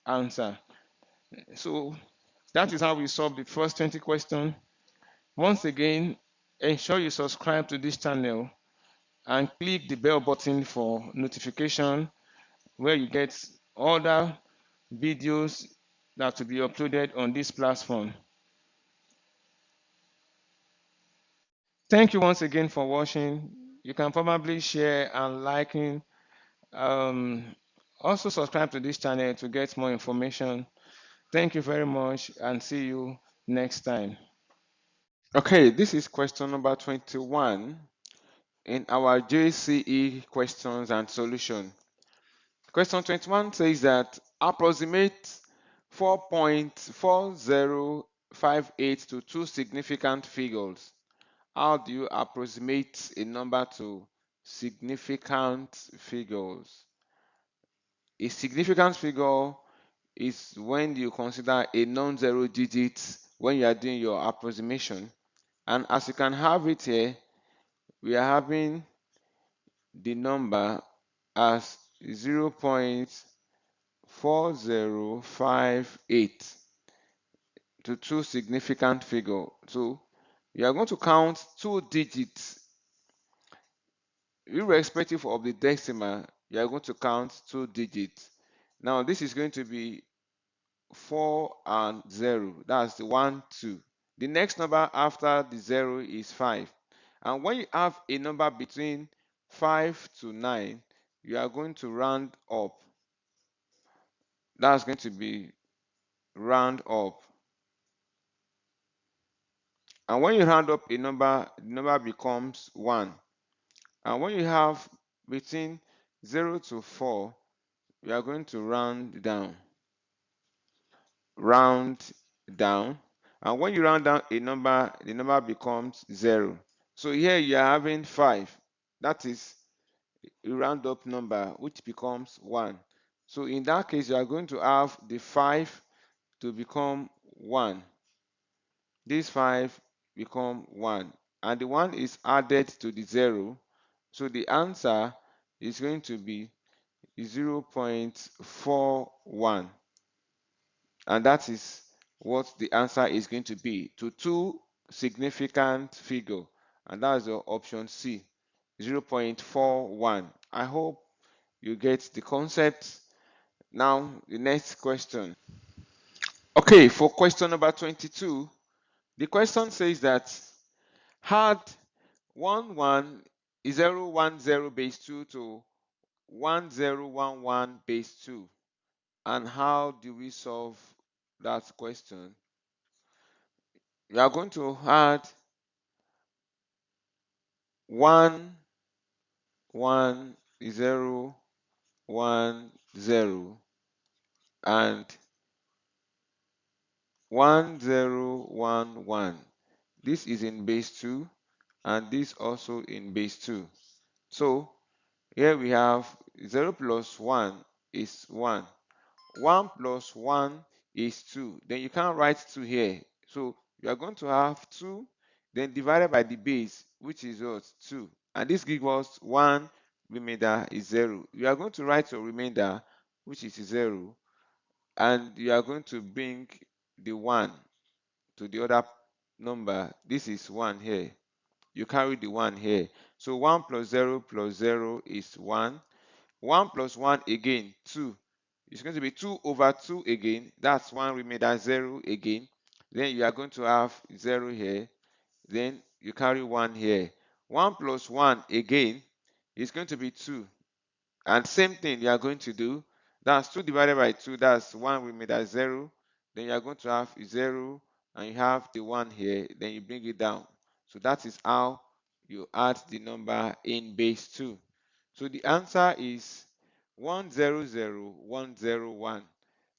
answer. So that is how we solve the first 20 questions. Once again, ensure you subscribe to this channel and click the bell button for notification where you get other videos that will be uploaded on this platform. Thank you once again for watching. You can probably share and liking. Also subscribe to this channel to get more information. Thank you very much and see you next time. Okay, this is question number 21. in our JCE questions and solution. Question 21 says that approximate 4.4058 to two significant figures. How do you approximate a number to significant figures? A significant figure is when you consider a non-zero digit when you are doing your approximation. And as you can have it here, we are having the number as 0.4058 to two significant figure. So you are going to count two digits irrespective of the decimal. You are going to count two digits. Now this is going to be 4 and 0. That's the 1, 2. The next number after the 0 is 5. And when you have a number between 5 to 9, you are going to round up. That's going to be round up. And when you round up a number, the number becomes 1. And when you have between 0 to 4, you are going to round down. Round down. And when you round down a number, the number becomes 0. So here you are having 5. That is a round up number which becomes 1. So in that case, you are going to have the 5 to become 1. This 5 become 1. And the 1 is added to the 0. So the answer is going to be 0.41. And that is what the answer is going to be to two significant figure, and that's your option C, 0.41. I hope you get the concept. Now the next question. Okay, for question number 22, the question says that add 1010 base 2 to 1011 base 2, and how do we solve that question? You are going to add 1 1 0 1 0 and 1 0 1 1. This is in base 2 and this also in base 2. So here we have 0 plus 1 is 1. 1 plus 1 is 2. Then you can't write 2 here. So you are going to have 2, then divided by the base, which is what? 2. And this gives us 1, remainder is 0. You are going to write your remainder, which is 0, and you are going to bring the 1 to the other number. This is 1 here. You carry the 1 here. So 1 plus 0 is 1. 1 plus 1 again, 2. It's going to be 2 over 2 again. That's 1 remainder 0 again. Then you are going to have 0 here. Then you carry 1 here. 1 plus 1 again is going to be 2. And same thing you are going to do. That's 2 divided by 2. That's 1 remainder 0. Then you are going to have 0 and you have the 1 here. Then you bring it down. So that is how you add the number in base 2. So the answer is 100101,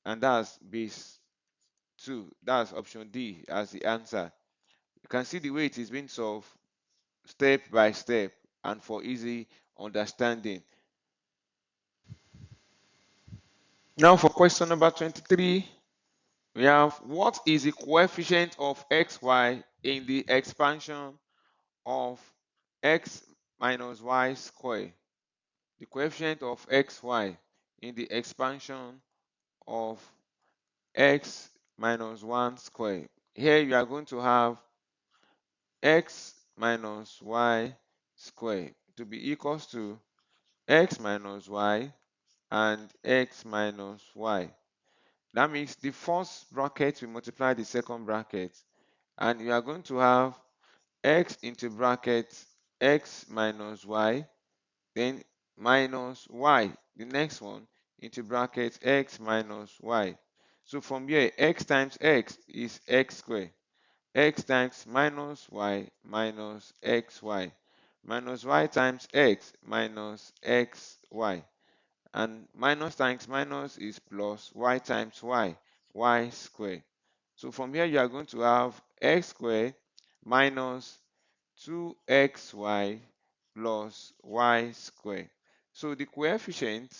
and that's base 2. That's option D as the answer. You can see the way it is being solved step by step and for easy understanding. Now for question number 23, we have what is the coefficient of xy in the expansion of x minus y square? The coefficient of xy in the expansion of x minus 1 square. Here you are going to have x minus y square to be equals to x minus y and x minus y. That means the first bracket will multiply the second bracket, and you are going to have x into bracket x minus y, then minus y, the next one, into bracket x minus y. So from here, x times x is x squared. X times minus y minus xy. minus y times x minus xy. And minus times minus is plus y times y squared. So from here you are going to have x squared minus 2xy plus y squared. So the coefficient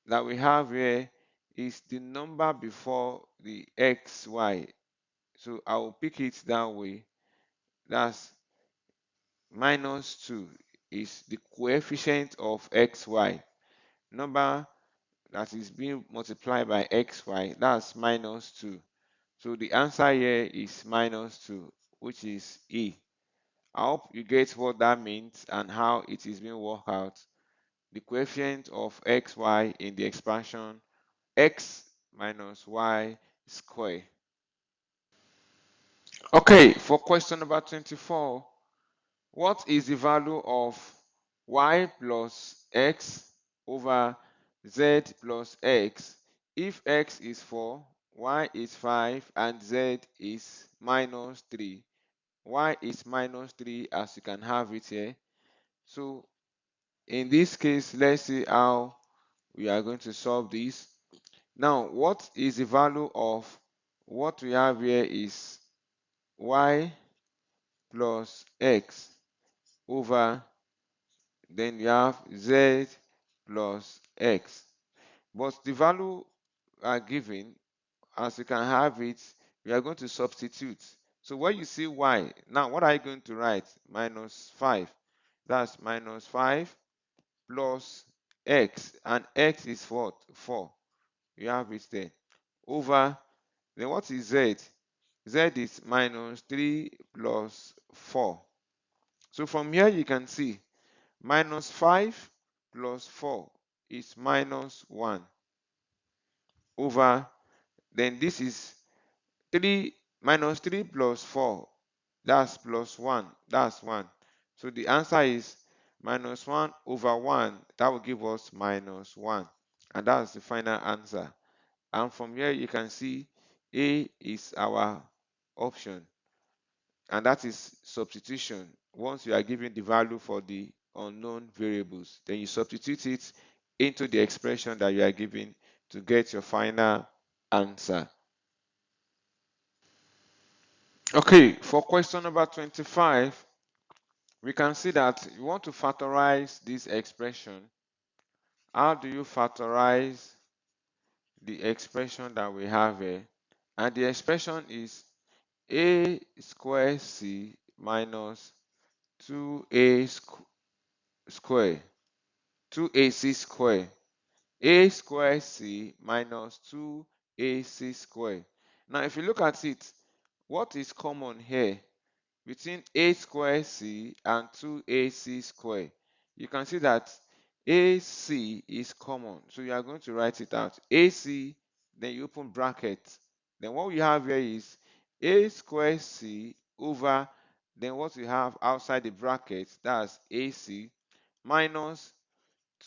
that we have here is the number before the xy. So I will pick it that way. That's minus 2 is the coefficient of xy. Number that is being multiplied by xy, that's minus 2. So the answer here is minus 2, which is E. I hope you get what that means and how it is being worked out. The coefficient of xy in the expansion x minus y square. Okay, for question number 24, what is the value of y plus x over z plus x if x is 4, y is 5, and z is minus 3? Y is minus 3 as you can have it here. So in this case, let's see how we are going to solve this. Now, what is the value of what we have here is y plus x over, then you have z plus x. But the value are given, as you can have it, we are going to substitute. So when you see y, now what are you going to write? Minus 5. That's minus 5 plus x, and x is what? 4. You have it there. Over, then what is z? Z is minus 3 plus 4. So from here you can see minus 5 plus 4 is minus 1 over, then this is 3 minus 3 plus 4, that's plus 1, that's 1. So the answer is minus 1 over 1, that will give us minus 1, and that's the final answer. And from here you can see A is our option, and that is substitution. Once you are given the value for the unknown variables, then you substitute it into the expression that you are given to get your final answer. Okay, for question number 25, we can see that you want to factorize this expression. How do you factorize the expression that we have here? And the expression is a square c minus 2a square, 2ac square, a square c minus 2ac square. Now, if you look at it, what is common here between a square c and 2ac square? You can see that ac is common, so you are going to write it out. ac, then you open bracket. Then what we have here is a square c over, then what we have outside the bracket, that's ac, minus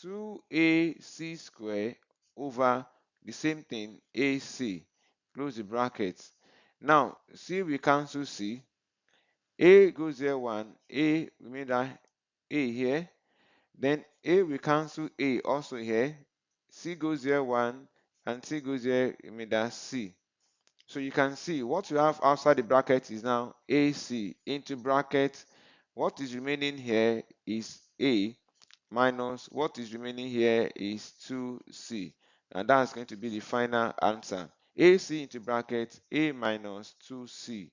2ac square over the same thing, ac, close the brackets. Now, c we cancel c, a goes here 1, a, we made that a here, then a we cancel a also here, c goes here 1, and c goes here, we made that c. So you can see what you have outside the bracket is now ac into bracket. What is remaining here is a minus what is remaining here is 2c, and that's going to be the final answer. AC into bracket a minus 2c,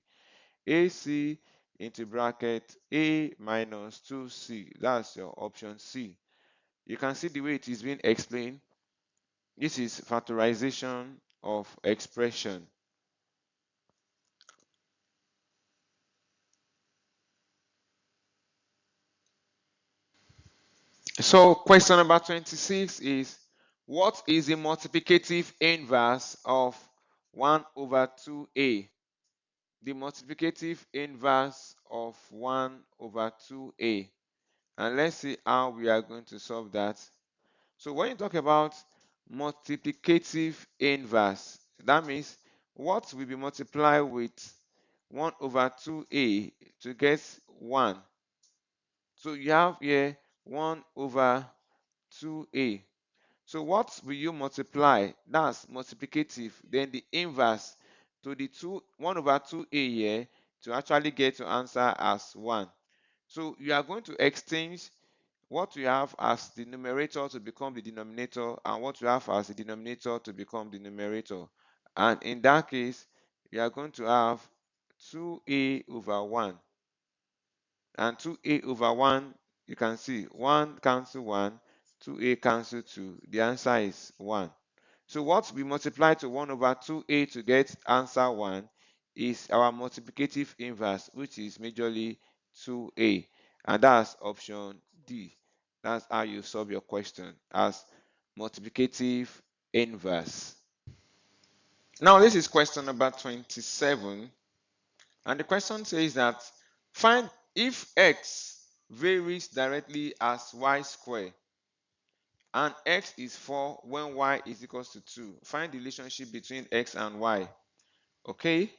AC into bracket a minus 2c. That's your option C. You can see the way it is being explained. This is factorization of expression. So question number 26 is, what is the multiplicative inverse of 1 over 2a? The multiplicative inverse of 1 over 2a. And let's see how we are going to solve that. So when you talk about multiplicative inverse, that means what will be multiplied with 1 over 2a to get 1. So you have here 1 over 2a. So what will you multiply? That's multiplicative. Then the inverse to the 1 over 2a here to actually get your answer as 1. So you are going to exchange what you have as the numerator to become the denominator and what you have as the denominator to become the numerator. And in that case, you are going to have 2a over 1. And 2a over 1, you can see 1 cancel 1, 2a cancel 2. The answer is 1. So what we multiply to 1 over 2a to get answer 1 is our multiplicative inverse, which is majorly 2a. And that's option D. That's how you solve your question, as multiplicative inverse. Now this is question number 27. And the question says that find if x varies directly as y squared and x is 4 when y is equals to 2. Find the relationship between x and y. Okay,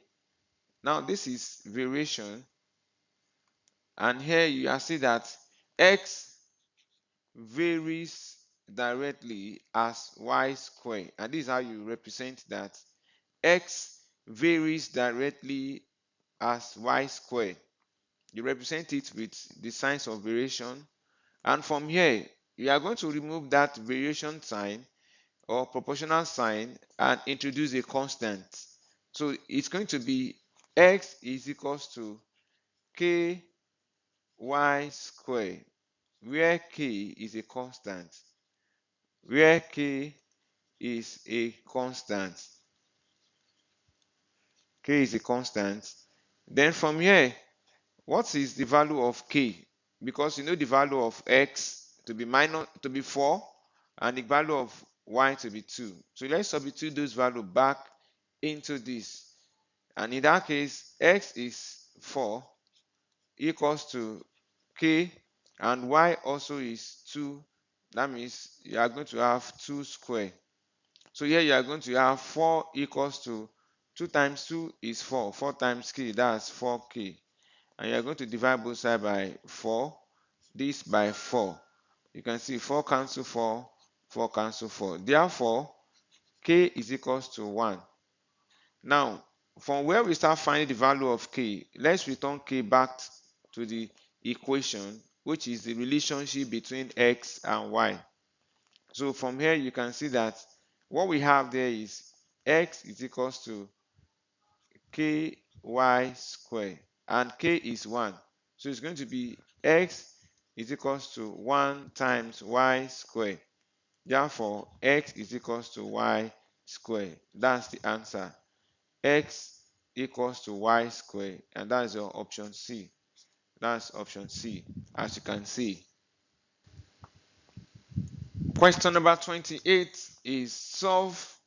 now this is variation, and here you are see that x varies directly as y squared, and this is how you represent that x varies directly as y squared. You represent it with the signs of variation, and from here you are going to remove that variation sign or proportional sign and introduce a constant. So it's going to be x is equals to ky squared, where k is a constant, where k is a constant, k is a constant. Then from here, what is the value of k? Because you know the value of x to be 4 and the value of y to be 2. So let's substitute those values back into this. And in that case, x is 4 equals to k, and y also is 2. That means you are going to have 2 square. So here you are going to have 4 equals to 2 times 2 is 4. 4 times k, that's 4k. And you are going to divide both sides by 4. This by 4. You can see 4 cancel 4, 4 cancel 4. Therefore, k is equals to 1. Now, from where we start finding the value of k, let's return k back to the equation, which is the relationship between x and y. So from here, you can see that what we have there is x is equals to ky squared, and k is 1. So it's going to be x is equals to 1 times y squared. Therefore, x is equals to y squared. That's the answer. X equals to y squared, and that's your option C. That's option C, as you can see. Question number 28 is solve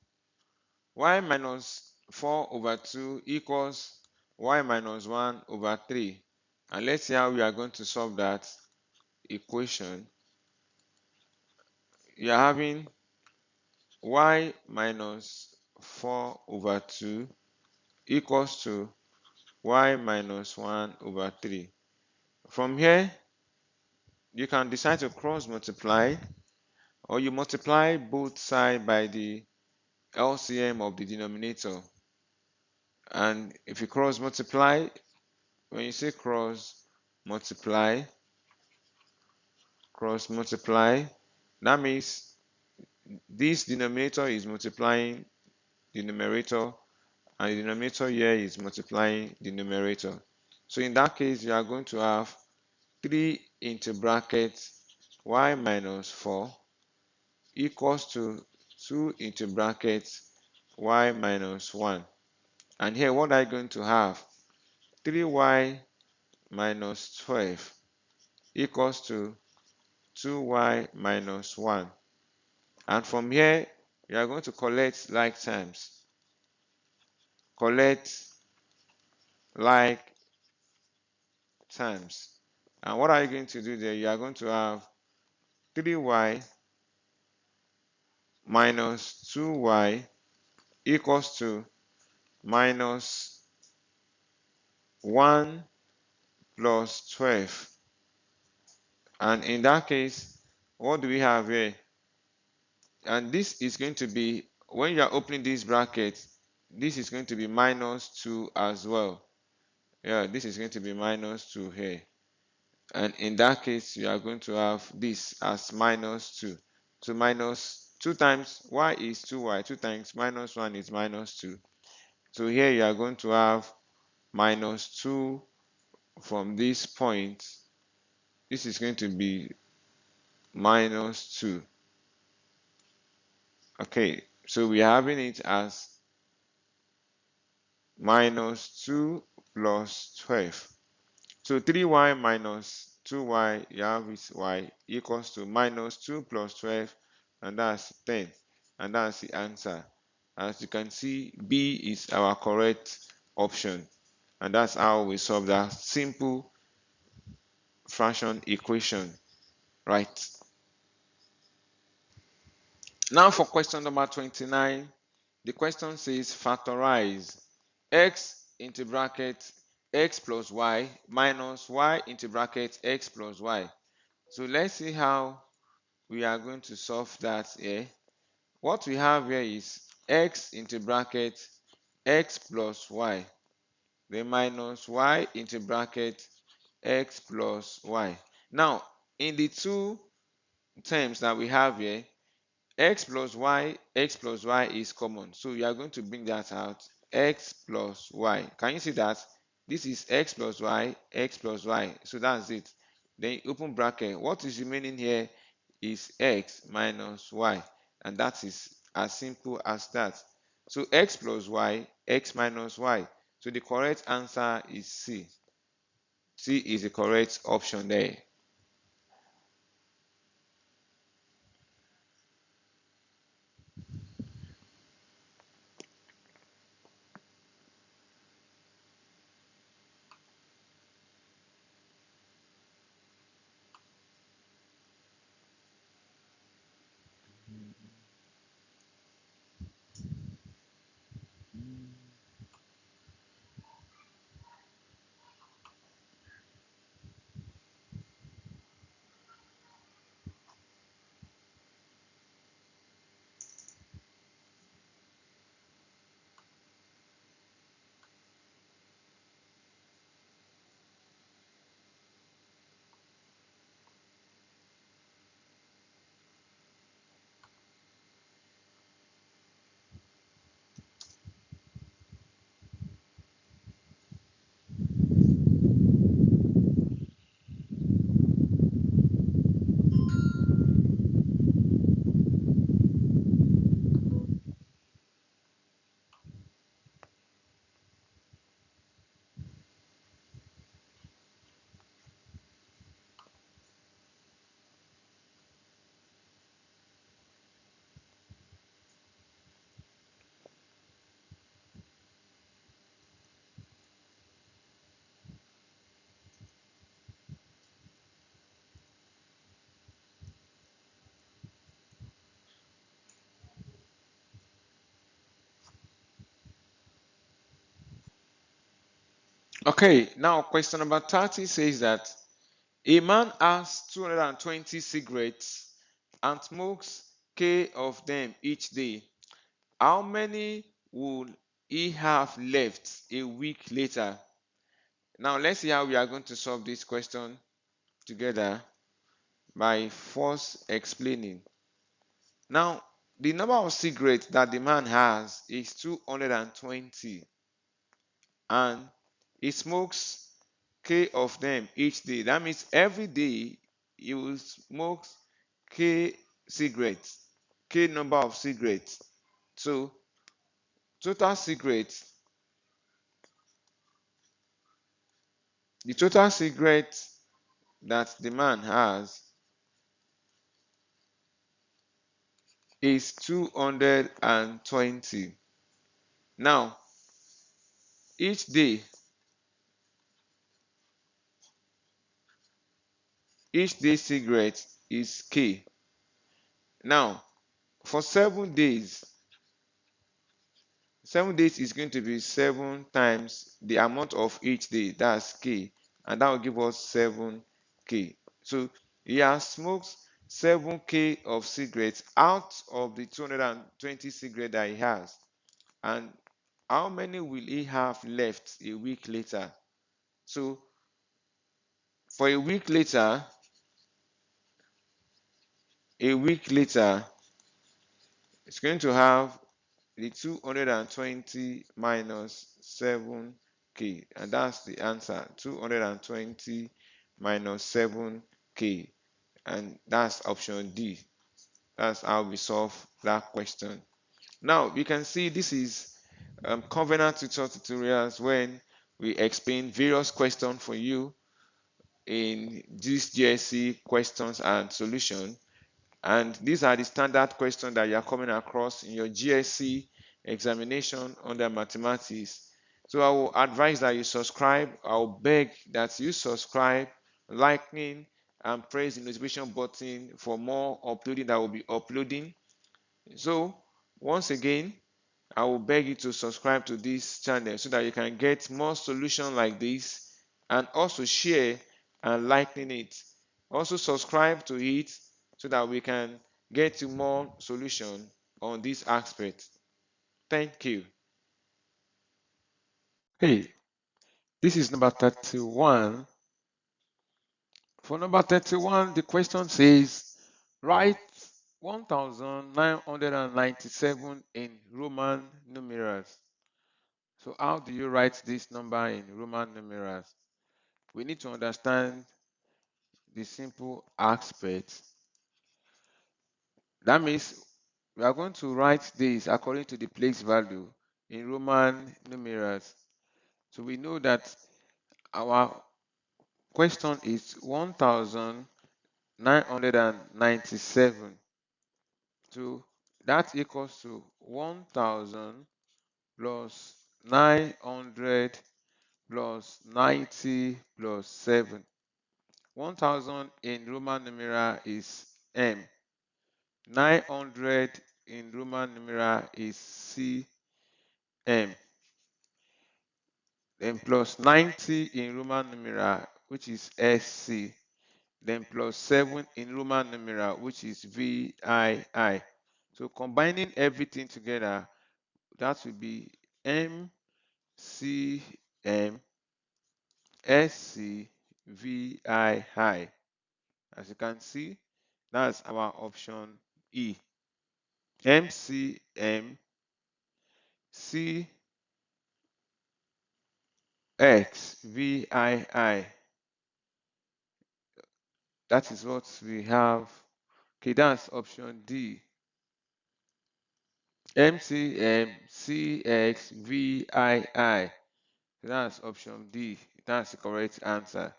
y minus 4 over 2 equals y minus 1 over 3. And let's see how we are going to solve that equation. You are having y minus 4 over 2 equals to y minus 1 over 3. From here, you can decide to cross multiply, or you multiply both sides by the LCM of the denominator. And if you cross multiply, when you say cross multiply, that means this denominator is multiplying the numerator, and the denominator here is multiplying the numerator. So in that case, you are going to have 3 into bracket y minus 4 equals to 2 into bracket y minus 1. And here, what are you going to have? 3y minus 12 equals to 2y minus 1. And from here, you are going to collect like terms. Collect like terms. And what are you going to do there? You are going to have 3y minus 2y equals to minus 1 plus 12. And in that case, what do we have here? And this is going to be, when you are opening this bracket, this is going to be minus 2 as well. Yeah, this is going to be minus 2 here. And in that case, you are going to have this as minus 2. So minus 2 times y is 2y. 2 times minus 1 is minus 2. So here you are going to have minus 2 from this point. This is going to be minus 2. Okay, so we are having it as minus 2 plus 12. So 3y minus 2y, you have is y equals to minus 2 plus 12, and that's 10. And that's the answer. As you can see, B is our correct option. And that's how we solve that simple fraction equation, right? Now for question number 29, the question says factorize x into bracket x plus y minus y into bracket x plus y. So let's see how we are going to solve that here. What we have here is x into bracket x plus y, then minus y into bracket x plus y. Now, in the two terms that we have here, x plus y is common. So you are going to bring that out, x plus y. Can you see that? This is x plus y, x plus y. So that's it. Then open bracket. What is remaining here is x minus y. And that is as simple as that. So x plus y, x minus y. So the correct answer is C. C is the correct option there. Okay, now question number 30 says that a man has 220 cigarettes and smokes K of them each day. How many would he have left a week later? Now let's see how we are going to solve this question together by first explaining. Now, the number of cigarettes that the man has is 220, and he smokes K of them each day. That means every day he will smoke K cigarettes, K number of cigarettes. So total cigarettes, the total cigarettes that the man has is 220. Now, each day, cigarette is K. Now, for 7 days, 7 days is going to be 7 times the amount of each day, that's K, and that will give us 7K. So He has smoked 7K of cigarettes out of the 220 cigarettes that he has. And how many will he have left a week later? So for a week later, it's going to have the 220 minus 7K, and that's the answer. 220 minus 7K, and that's option D. That's how we solve that question. Now you can see this is Covenant tutor tutorials, when we explain various questions for you in this JSC questions and solution. And these are the standard questions that you are coming across in your GSC examination under mathematics. So I will advise that you subscribe. I will beg that you subscribe, liking, and press the notification button for more uploading that will be uploading. So once again, I will beg you to subscribe to this channel so that you can get more solutions like this, and also share and liking it. Also subscribe to it so that we can get to more solution on this aspect. Thank you. Hey, this is number 31. For number 31, the question says, write 1997 in Roman numerals. So how do you write this number in Roman numerals? We need to understand the simple aspect. That means we are going to write this according to the place value in Roman numerals. So we know that our question is 1997. So that equals to 1000 plus 900 plus 90 plus 7. 1000 in Roman numeral is M. 900 in Roman numeral is CM. Then plus 90 in Roman numeral, which is SC. Then plus 7 in Roman numeral, which is VII. So combining everything together, that will be MCM SCVII. As you can see, that's our option E. MCM CXVII. That is what we have. Okay, that's option D. MCM CXVII. That's option D. That's the correct answer,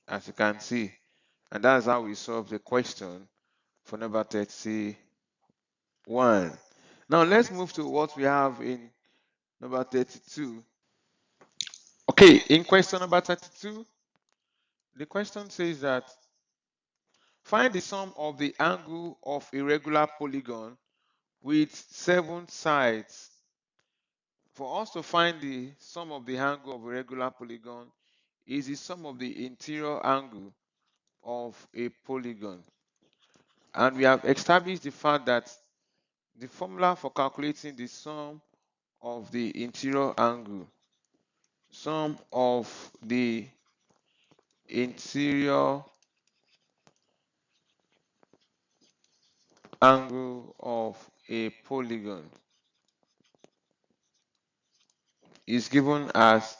as you can see. And that's how we solve the question for number 31. Now let's move to what we have in number 32. Okay, in question number 32, the question says that find the sum of the angle of a regular polygon with 7 sides. For us to find the sum of the angle of a regular polygon is the sum of the interior angle of a polygon. And we have established the fact that the formula for calculating the sum of the interior angle, sum of the interior angle of a polygon is given as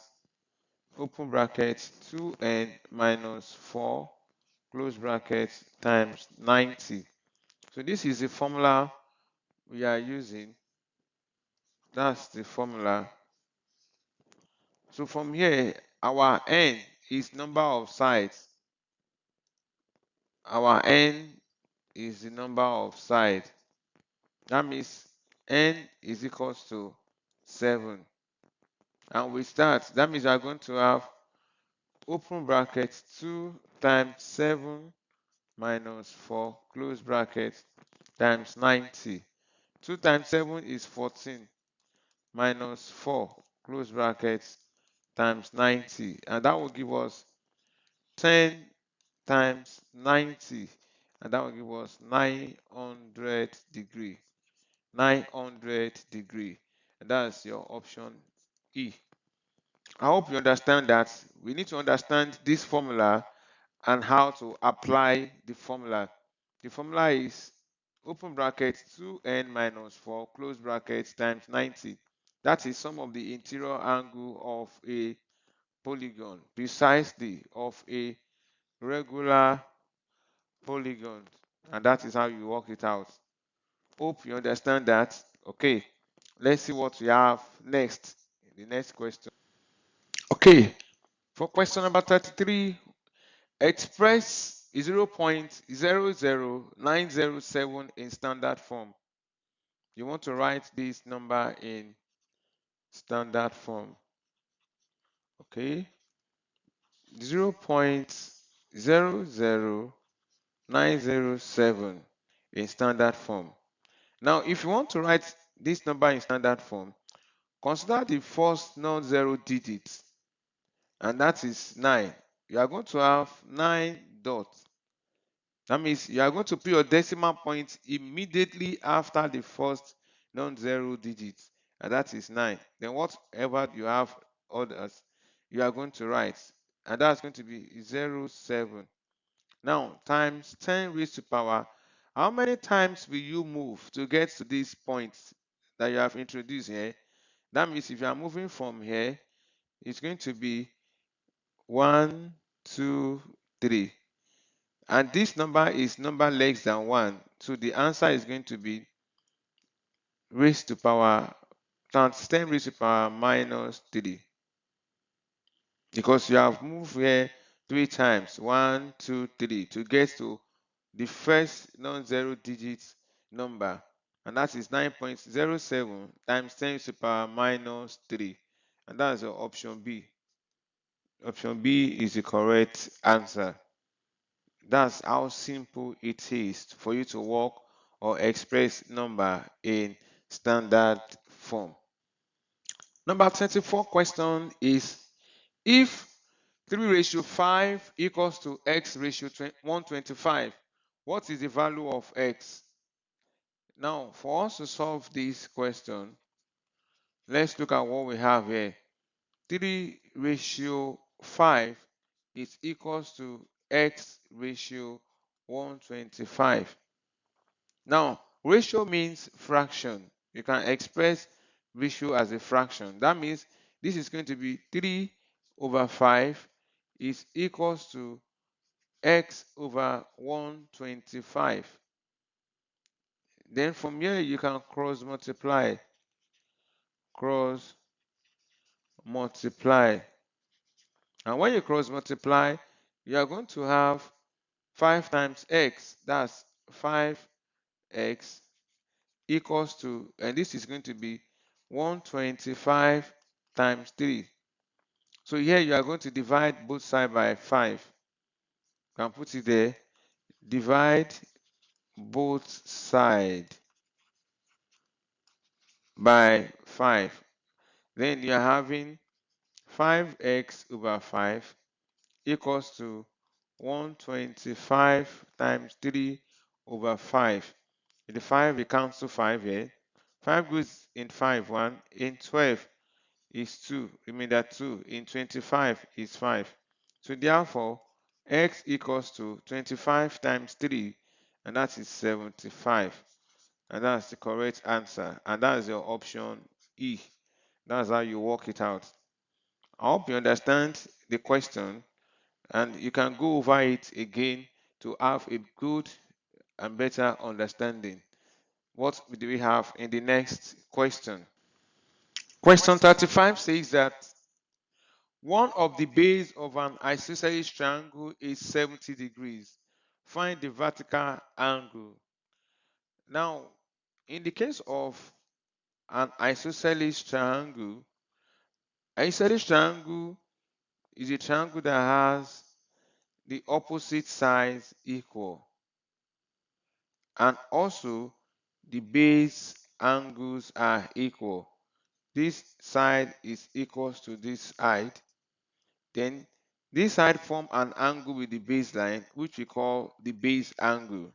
open bracket 2n minus 4 close bracket times 90. So this is the formula we are using. That's the formula. So from here, our n is number of sides. Our n is the number of sides. That means n is equals to 7. And with that means we are going to have open bracket 2 times 7 minus 4 close bracket times 90. 2 times 7 is 14 minus 4 close bracket times 90, and that will give us 10 times 90, and that will give us 900 degree. 900 degree. And that's your option E. I hope you understand that we need to understand this formula and how to apply the formula. The formula is open bracket 2n minus 4 close bracket times 90. That is sum of the interior angle of a polygon, precisely of a regular polygon, and that is how you work it out. Hope you understand that. Okay, let's see what we have next. The next question. Okay, for question number 33, express 0.00907 in standard form. You want to write this number in standard form. Okay, 0.00907 in standard form. Now, if you want to write this number in standard form, consider the first non-zero digit, and that is 9. You are going to have 9 dots. That means you are going to put your decimal point immediately after the first non-zero digit, and that is 9. Then whatever you have others, you are going to write, and that's going to be 07. Now, times 10 raised to power. How many times will you move to get to this point that you have introduced here? That means if you are moving from here, it's going to be 1, 2, 3. And this number is number less than 1. So the answer is going to be raised to power times 10 raised to power minus 3. Because you have moved here 3 times, 1, 2, 3, to get to the first non-zero digit number, and that is 9.07 times 10 to the power minus 3, and that's your option B. Option B is the correct answer. That's how simple it is for you to work or express number in standard form. Number 24 question is, if 3:5 equals to x ratio 125, what is the value of x? Now, for us to solve this question, let's look at what we have here. 3:5 is equals to x ratio 125. Now, ratio means fraction. You can express ratio as a fraction. That means this is going to be 3/5 is equals to x over 125. Then from here you can cross multiply. And when you cross multiply, you are going to have 5 times x. That's 5x equals to, and this is going to be 125 times 3. So here you are going to divide both sides by 5. You can put it there. Divide both sides by 5. Then you are having 5x over 5 equals to 125 times 3 over 5. In the 5, we cancel 5 here. 5 goes in 5, 1. In 12 is 2. Remainder 2. In 25 is 5. So therefore, x equals to 25 times 3, and that is 75. And that's the correct answer. And that is your option E. That's how you work it out. I hope you understand the question, and you can go over it again to have a good and better understanding. What do we have in the next question? Question 35 says that one of the base of an isosceles triangle is 70 degrees. Find the vertical angle. Now, in the case of an isosceles triangle is a triangle that has the opposite sides equal, and also the base angles are equal. This side is equals to this side, then This side form an angle with the baseline, which we call the base angle.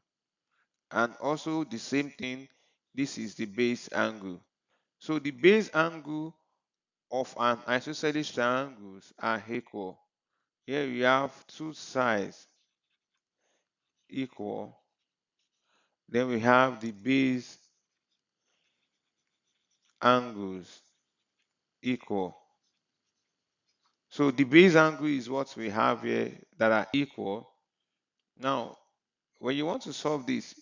And also the same thing, this is the base angle. So the base angle of an isosceles triangles are equal. Here we have two sides equal. Then we have the base angles equal. So the base angle is what we have here that are equal. Now, when you want to solve this,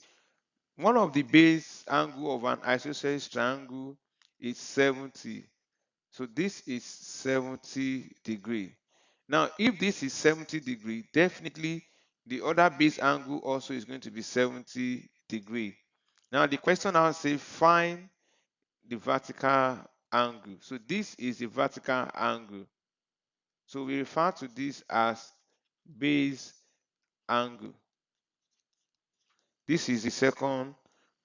one of the base angle of an isosceles triangle is 70. So this is 70 degree. Now, if this is 70 degree, definitely the other base angle also is going to be 70 degree. Now, the question now says find the vertical angle. So this is the vertical angle. So we refer to this as base angle. This is the second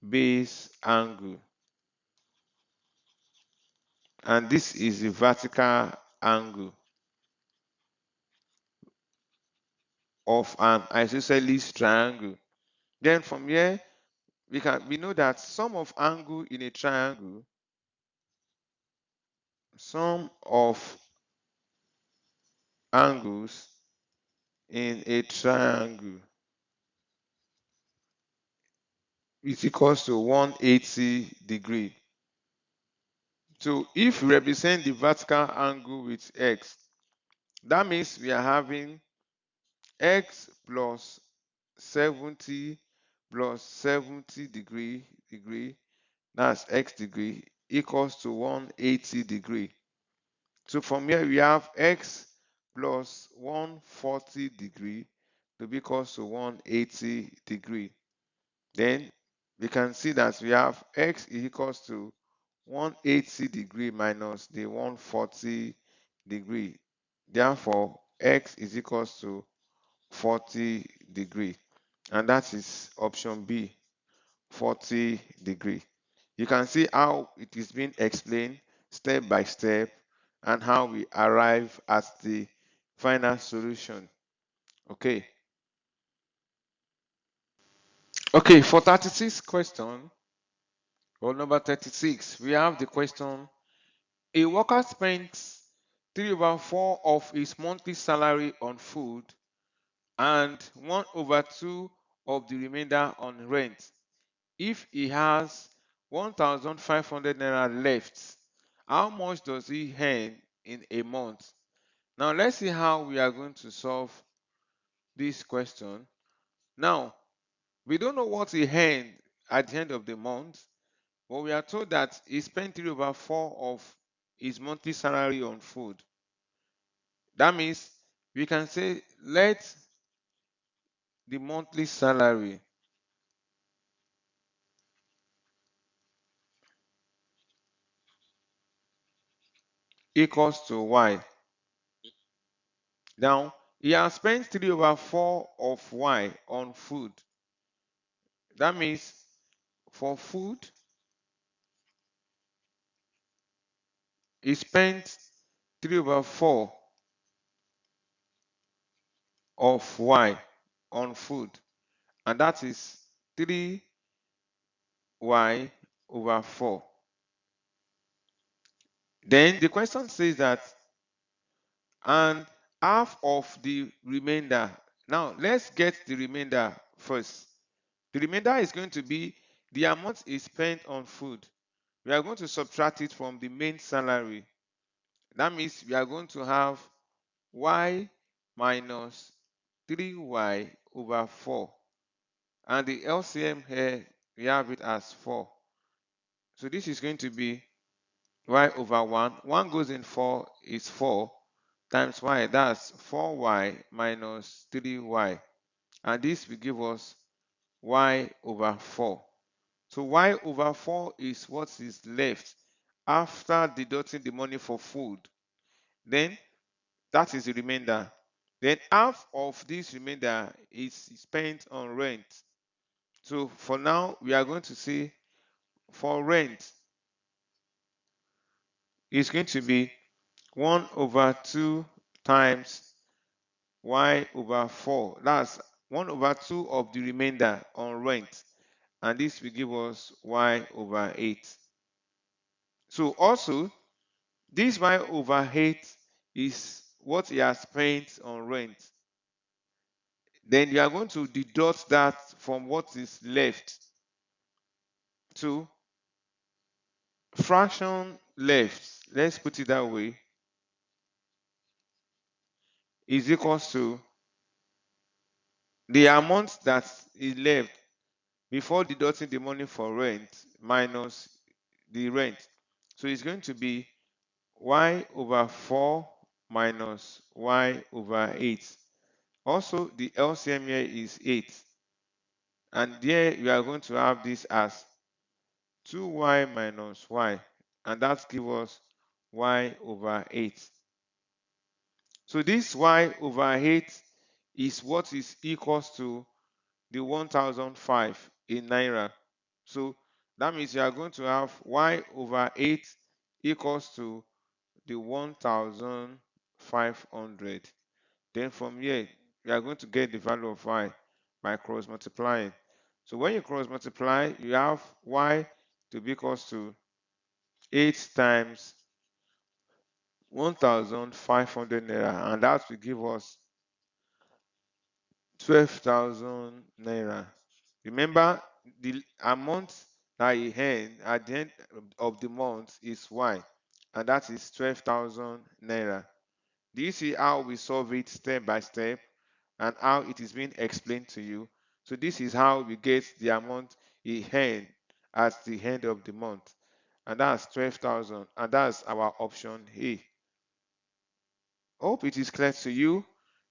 base angle. And this is the vertical angle of an isosceles triangle. Then from here, we know that sum of angle in a triangle, sum of angles in a triangle is equals to 180 degree. So if we represent the vertical angle with x, that means we are having x plus 70 plus 70 degree, that's x degree, equals to 180 degree. So from here we have x plus 140 degree to be equals to 180 degree. Then we can see that we have x is equals to 180 degree minus the 140 degree. Therefore, x is equals to 40 degree. And that is option B, 40 degree. You can see how it is being explained step by step and how we arrive at the final solution. Okay. Okay, for 36 question, or number 36, we have the question, a worker spends 3 over 4 of his monthly salary on food and 1 over 2 of the remainder on rent. If he has 1,500 naira left, how much does he earn in a month? Now let's see how we are going to solve this question. Now, we don't know what he earned at the end of the month, but we are told that he spent 3 over 4 of his monthly salary on food. That means we can say let the monthly salary equals to y. Now, he has spent 3 over 4 of y on food. That means for food, he spent 3 over 4 of y on food, and that is 3y over 4. Then the question says that, and half of the remainder. Now, let's get the remainder first. The remainder is going to be the amount is spent on food. We are going to subtract it from the main salary. That means we are going to have y minus 3y over 4. And the LCM here, we have it as 4. So this is going to be y over 1. 1 goes in 4 is 4 times y. That's 4y minus 3y. And this will give us y over 4. So y over 4 is what is left after deducting the money for food. Then that is the remainder. Then half of this remainder is spent on rent. So for now, we are going to say for rent, it's going to be 1 over 2 times y over 4. That's 1 over 2 of the remainder on rent. And this will give us y over 8. So also, this y over 8 is what he has spent on rent. Then you are going to deduct that from what is left. So fraction left, let's put it that way, is equals to the amount that is left before deducting the money for rent minus the rent. So it's going to be y over 4 minus y over 8. Also, the LCM here is 8. And there you are going to have this as 2y minus y. And that gives us y over 8. So this y over 8 is what is equals to the 1005 in naira. So that means you are going to have y over 8 equals to the 1500. Then from here, you are going to get the value of y by cross multiplying. So when you cross multiply, you have y to be equals to 8 times 1500 naira, and that will give us 12,000 naira. Remember, the amount that you earn at the end of the month is y, and that is 12,000 naira. Do you see how we solve it step by step and how it is being explained to you? So this is how we get the amount he earned at the end of the month, and that's 12,000, and that's our option A. Hope it is clear to you.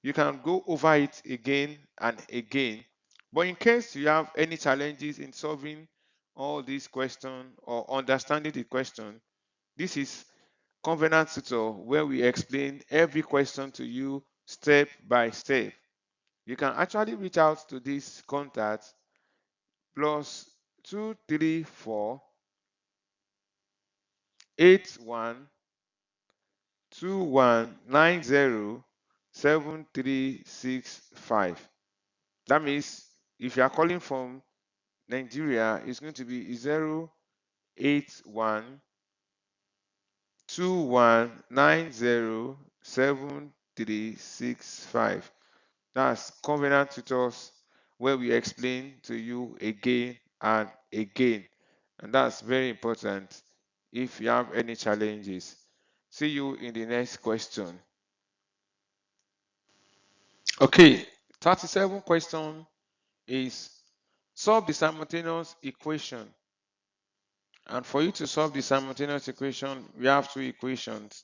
You can go over it again and again. But in case you have any challenges in solving all these questions or understanding the question, this is Covenant Tutor, where we explain every question to you step by step. You can actually reach out to this contact plus 234 81 2190 7365. That means if you are calling from Nigeria, it's going to be 081 7365. That's Covenant Tutors, where we explain to you again and again. And that's very important if you have any challenges. See you in the next question. Okay, 37 question is solve the simultaneous equation. And for you to solve the simultaneous equation, we have two equations.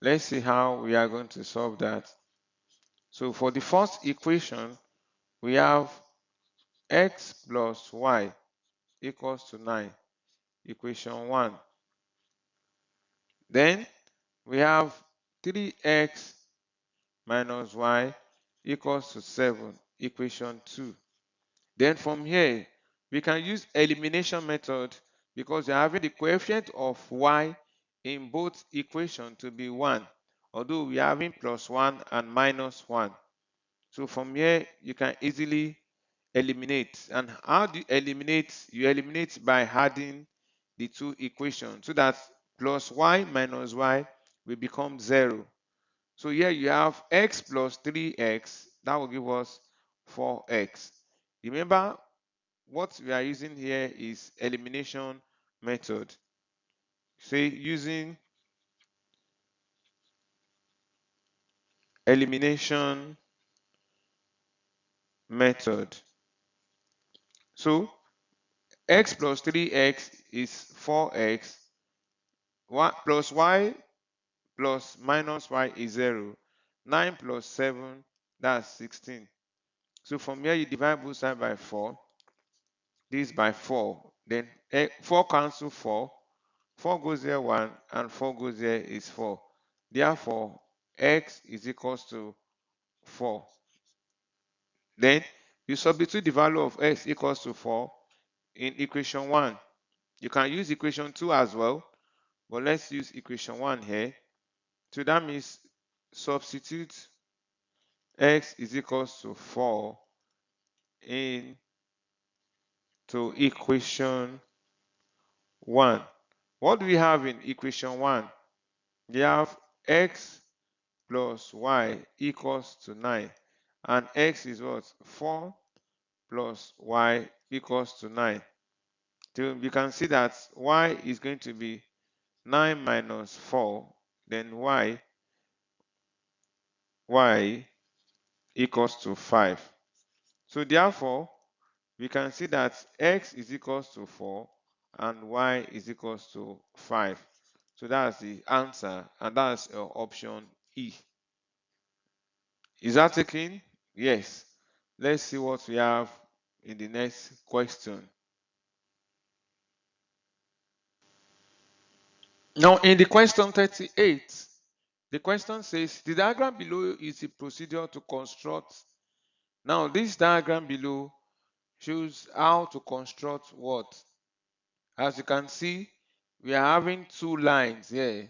Let's see how we are going to solve that. So for the first equation, we have x plus y equals to 9, equation 1. Then we have 3x minus y equals to 7, equation 2. Then from here, we can use elimination method because we are having the coefficient of y in both equations to be 1, although we are having plus 1 and minus 1. So from here, you can easily eliminate. And how do you eliminate? You eliminate by adding the two equations so that plus y minus y will become 0. So here you have x plus 3x, that will give us 4x. Remember, what we are using here is elimination method. Say using elimination method. So x plus 3x is 4x, y plus y plus minus y is 0. 9 plus 7, that's 16. So from here you divide both sides by 4. This by 4. Then 4 cancel 4. 4 goes there 1 and 4 goes there is 4. Therefore, x is equals to 4. Then you substitute the value of x equals to 4 in equation 1. You can use equation 2 as well, but let's use equation 1 here. So that means substitute x is equals to 4 into equation 1. What do we have in equation 1? We have x plus y equals to 9. And x is what? 4 plus y equals to 9. So you can see that y is going to be 9 minus 4, then y equals to 5. So therefore, we can see that x is equals to 4 and y is equals to 5. So that's the answer, and that's option E. Is that taken? Yes. Let's see what we have in the next question. Now, in the question 38, the question says, the diagram below is the procedure to construct. Now, this diagram below shows how to construct what? As you can see, we are having two lines here.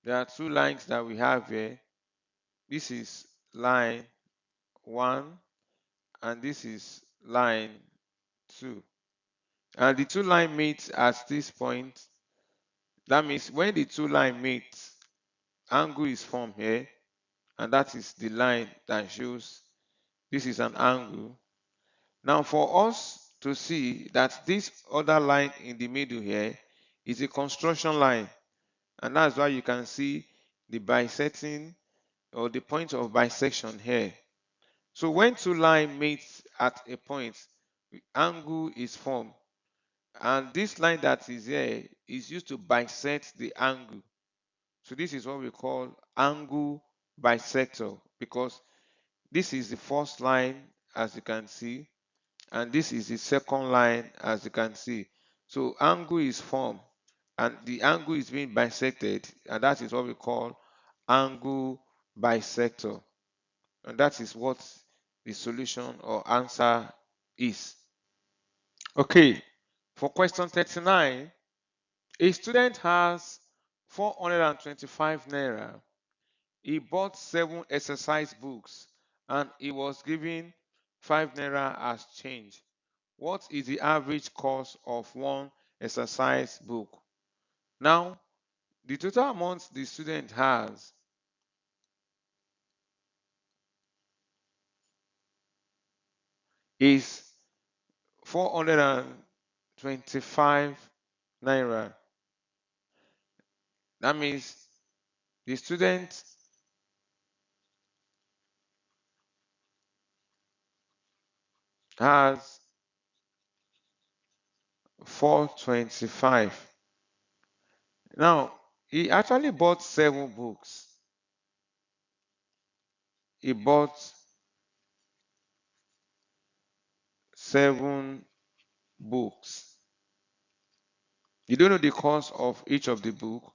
There are two lines that we have here. This is line 1 and this is line 2. And the two lines meet at this point. That means when the two lines meet, angle is formed here, and that is the line that shows this is an angle. Now for us to see that this other line in the middle here is a construction line, and that's why you can see the bisecting or the point of bisection here. So when two lines meet at a point, angle is formed, and this line that is here is used to bisect the angle. So this is what we call angle bisector, because this is the first line, as you can see, and this is the second line, as you can see. So angle is formed and the angle is being bisected, and that is what we call angle bisector. And that is what the solution or answer is. Okay, for question 39, a student has 425 naira. He bought 7 exercise books and he was given 5 naira as change. What is the average cost of one exercise book? Now, the total amount the student has is 425 naira. That means the student has 425. Now, he actually bought 7 books. He bought 7 books. You don't know the cost of each of the book,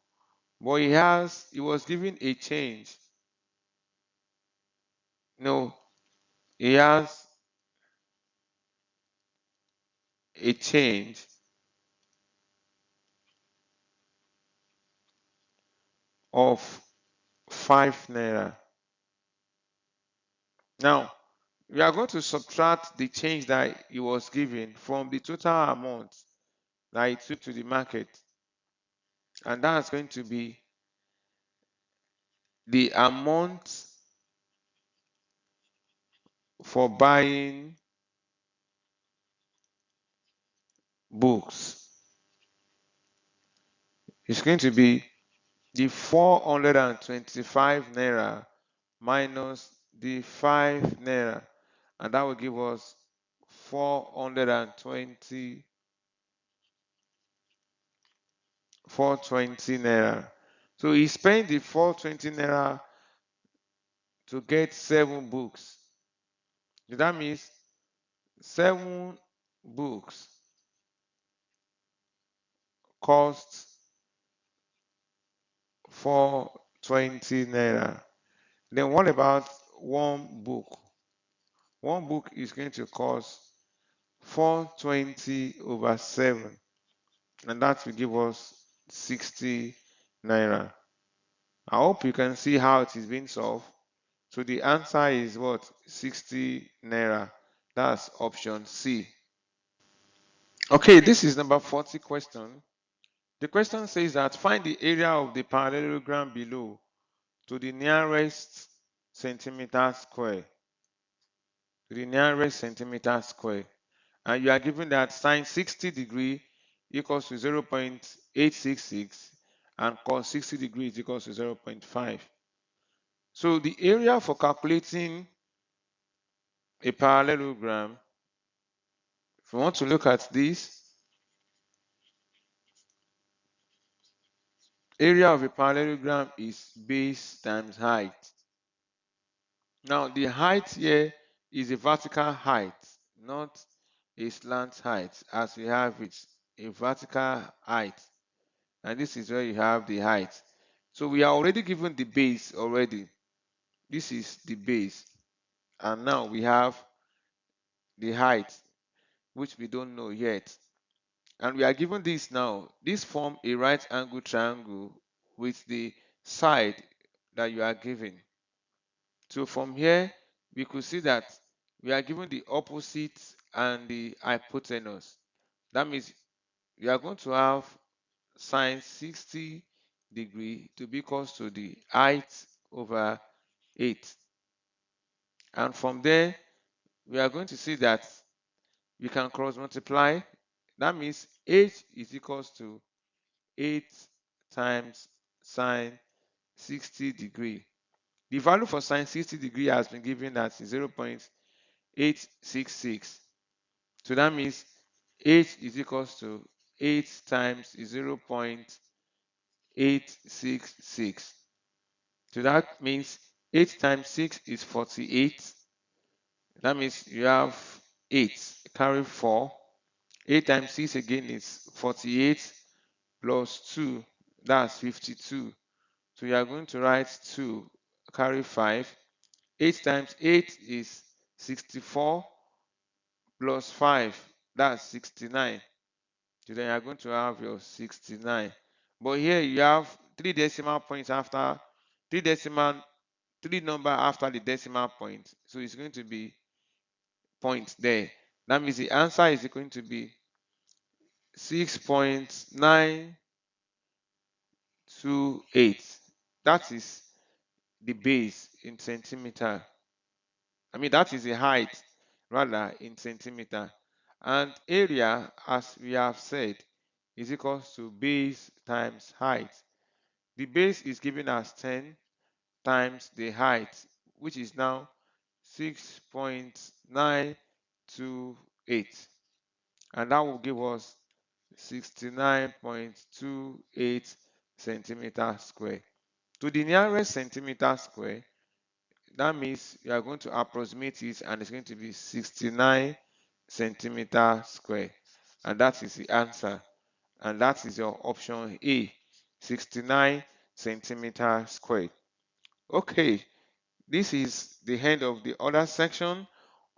but he was given a change. No, he has a change of 5 naira. Now, we are going to subtract the change that he was given from the total amount that he took to the market, and that's going to be the amount for buying books. It's going to be the 425 naira minus the 5 naira, and that will give us 420 naira. So he spent the 420 naira to get 7 books. So that means 7 books cost 420 naira. Then what about one book? One book is going to cost 420 over 7, and that will give us 60 naira. I hope you can see how it is being solved. So the answer is what? 60 naira. That's option C. Okay, this is number 40 question. The question says that find the area of the parallelogram below to the nearest centimeter square. To the nearest centimeter square. And you are given that sine 60 degree equals to 0.866 and cos 60 degrees equals to 0.5. So the area for calculating a parallelogram, if you want to look at this, area of a parallelogram is base times height. Now the height here is a vertical height, not a slant height, as we have it, a vertical height. And this is where you have the height. So we are already given the base already. This is the base. And now we have the height, which we don't know yet. And we are given this now. This form a right angle triangle with the side that you are given. So from here, we could see that we are given the opposite and the hypotenuse. That means we are going to have sine 60 degree to be equals to the height over 8. And from there, we are going to see that we can cross multiply. That means h is equals to 8 times sine 60 degree. The value for sine 60 degree has been given as 0.866. So that means h is equals to 8 times 0.866. So that means 8 times 6 is 48. That means you have 8, carry 4. 8 times 6 again is 48 plus 2, that's 52. So you are going to write 2, carry 5. 8 times 8 is 64 plus 5, that's 69. So then you are going to have your 69. But here you have 3 decimal points after, 3 number after the decimal point. So it's going to be point there. That means the answer is going to be 6.928. That is the base in centimeter. I mean, that is the height, rather, in centimeter. And area, as we have said, is equals to base times height. The base is given as 10 times the height, which is now 6.928. And that will give us 69.28 centimeter square. To the nearest centimeter square, that means you are going to approximate it and it's going to be 69 centimeter square. And that is the answer. And that is your option A, 69 centimeter square. Okay, this is the end of the other section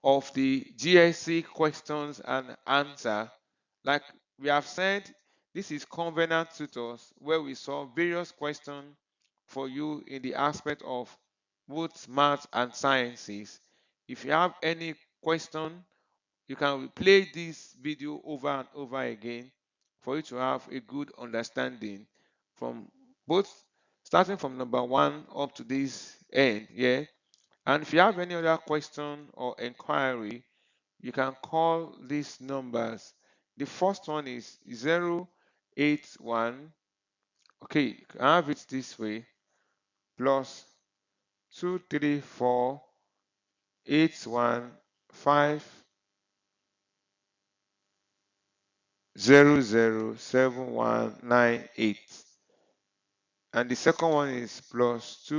of the Jsce questions and answer. Like we have said, this is Covenant Tutors, where we solve various questions for you in the aspect of both math and sciences. If you have any question, you can replay this video over and over again for you to have a good understanding from both starting from number 1 up to this end. Yeah. And if you have any other question or inquiry, you can call these numbers. The first one is 081. Okay, you can have it this way, plus 23481500719. And the second one is plus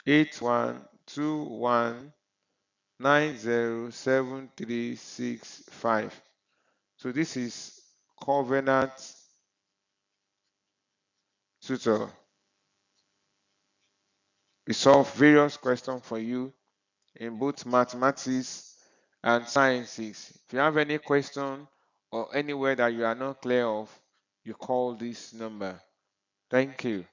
2348121907365. So this is Covenant Tutor. We solve various questions for you in both mathematics and sciences. If you have any question or anywhere that you are not clear of, you call this number. Thank you.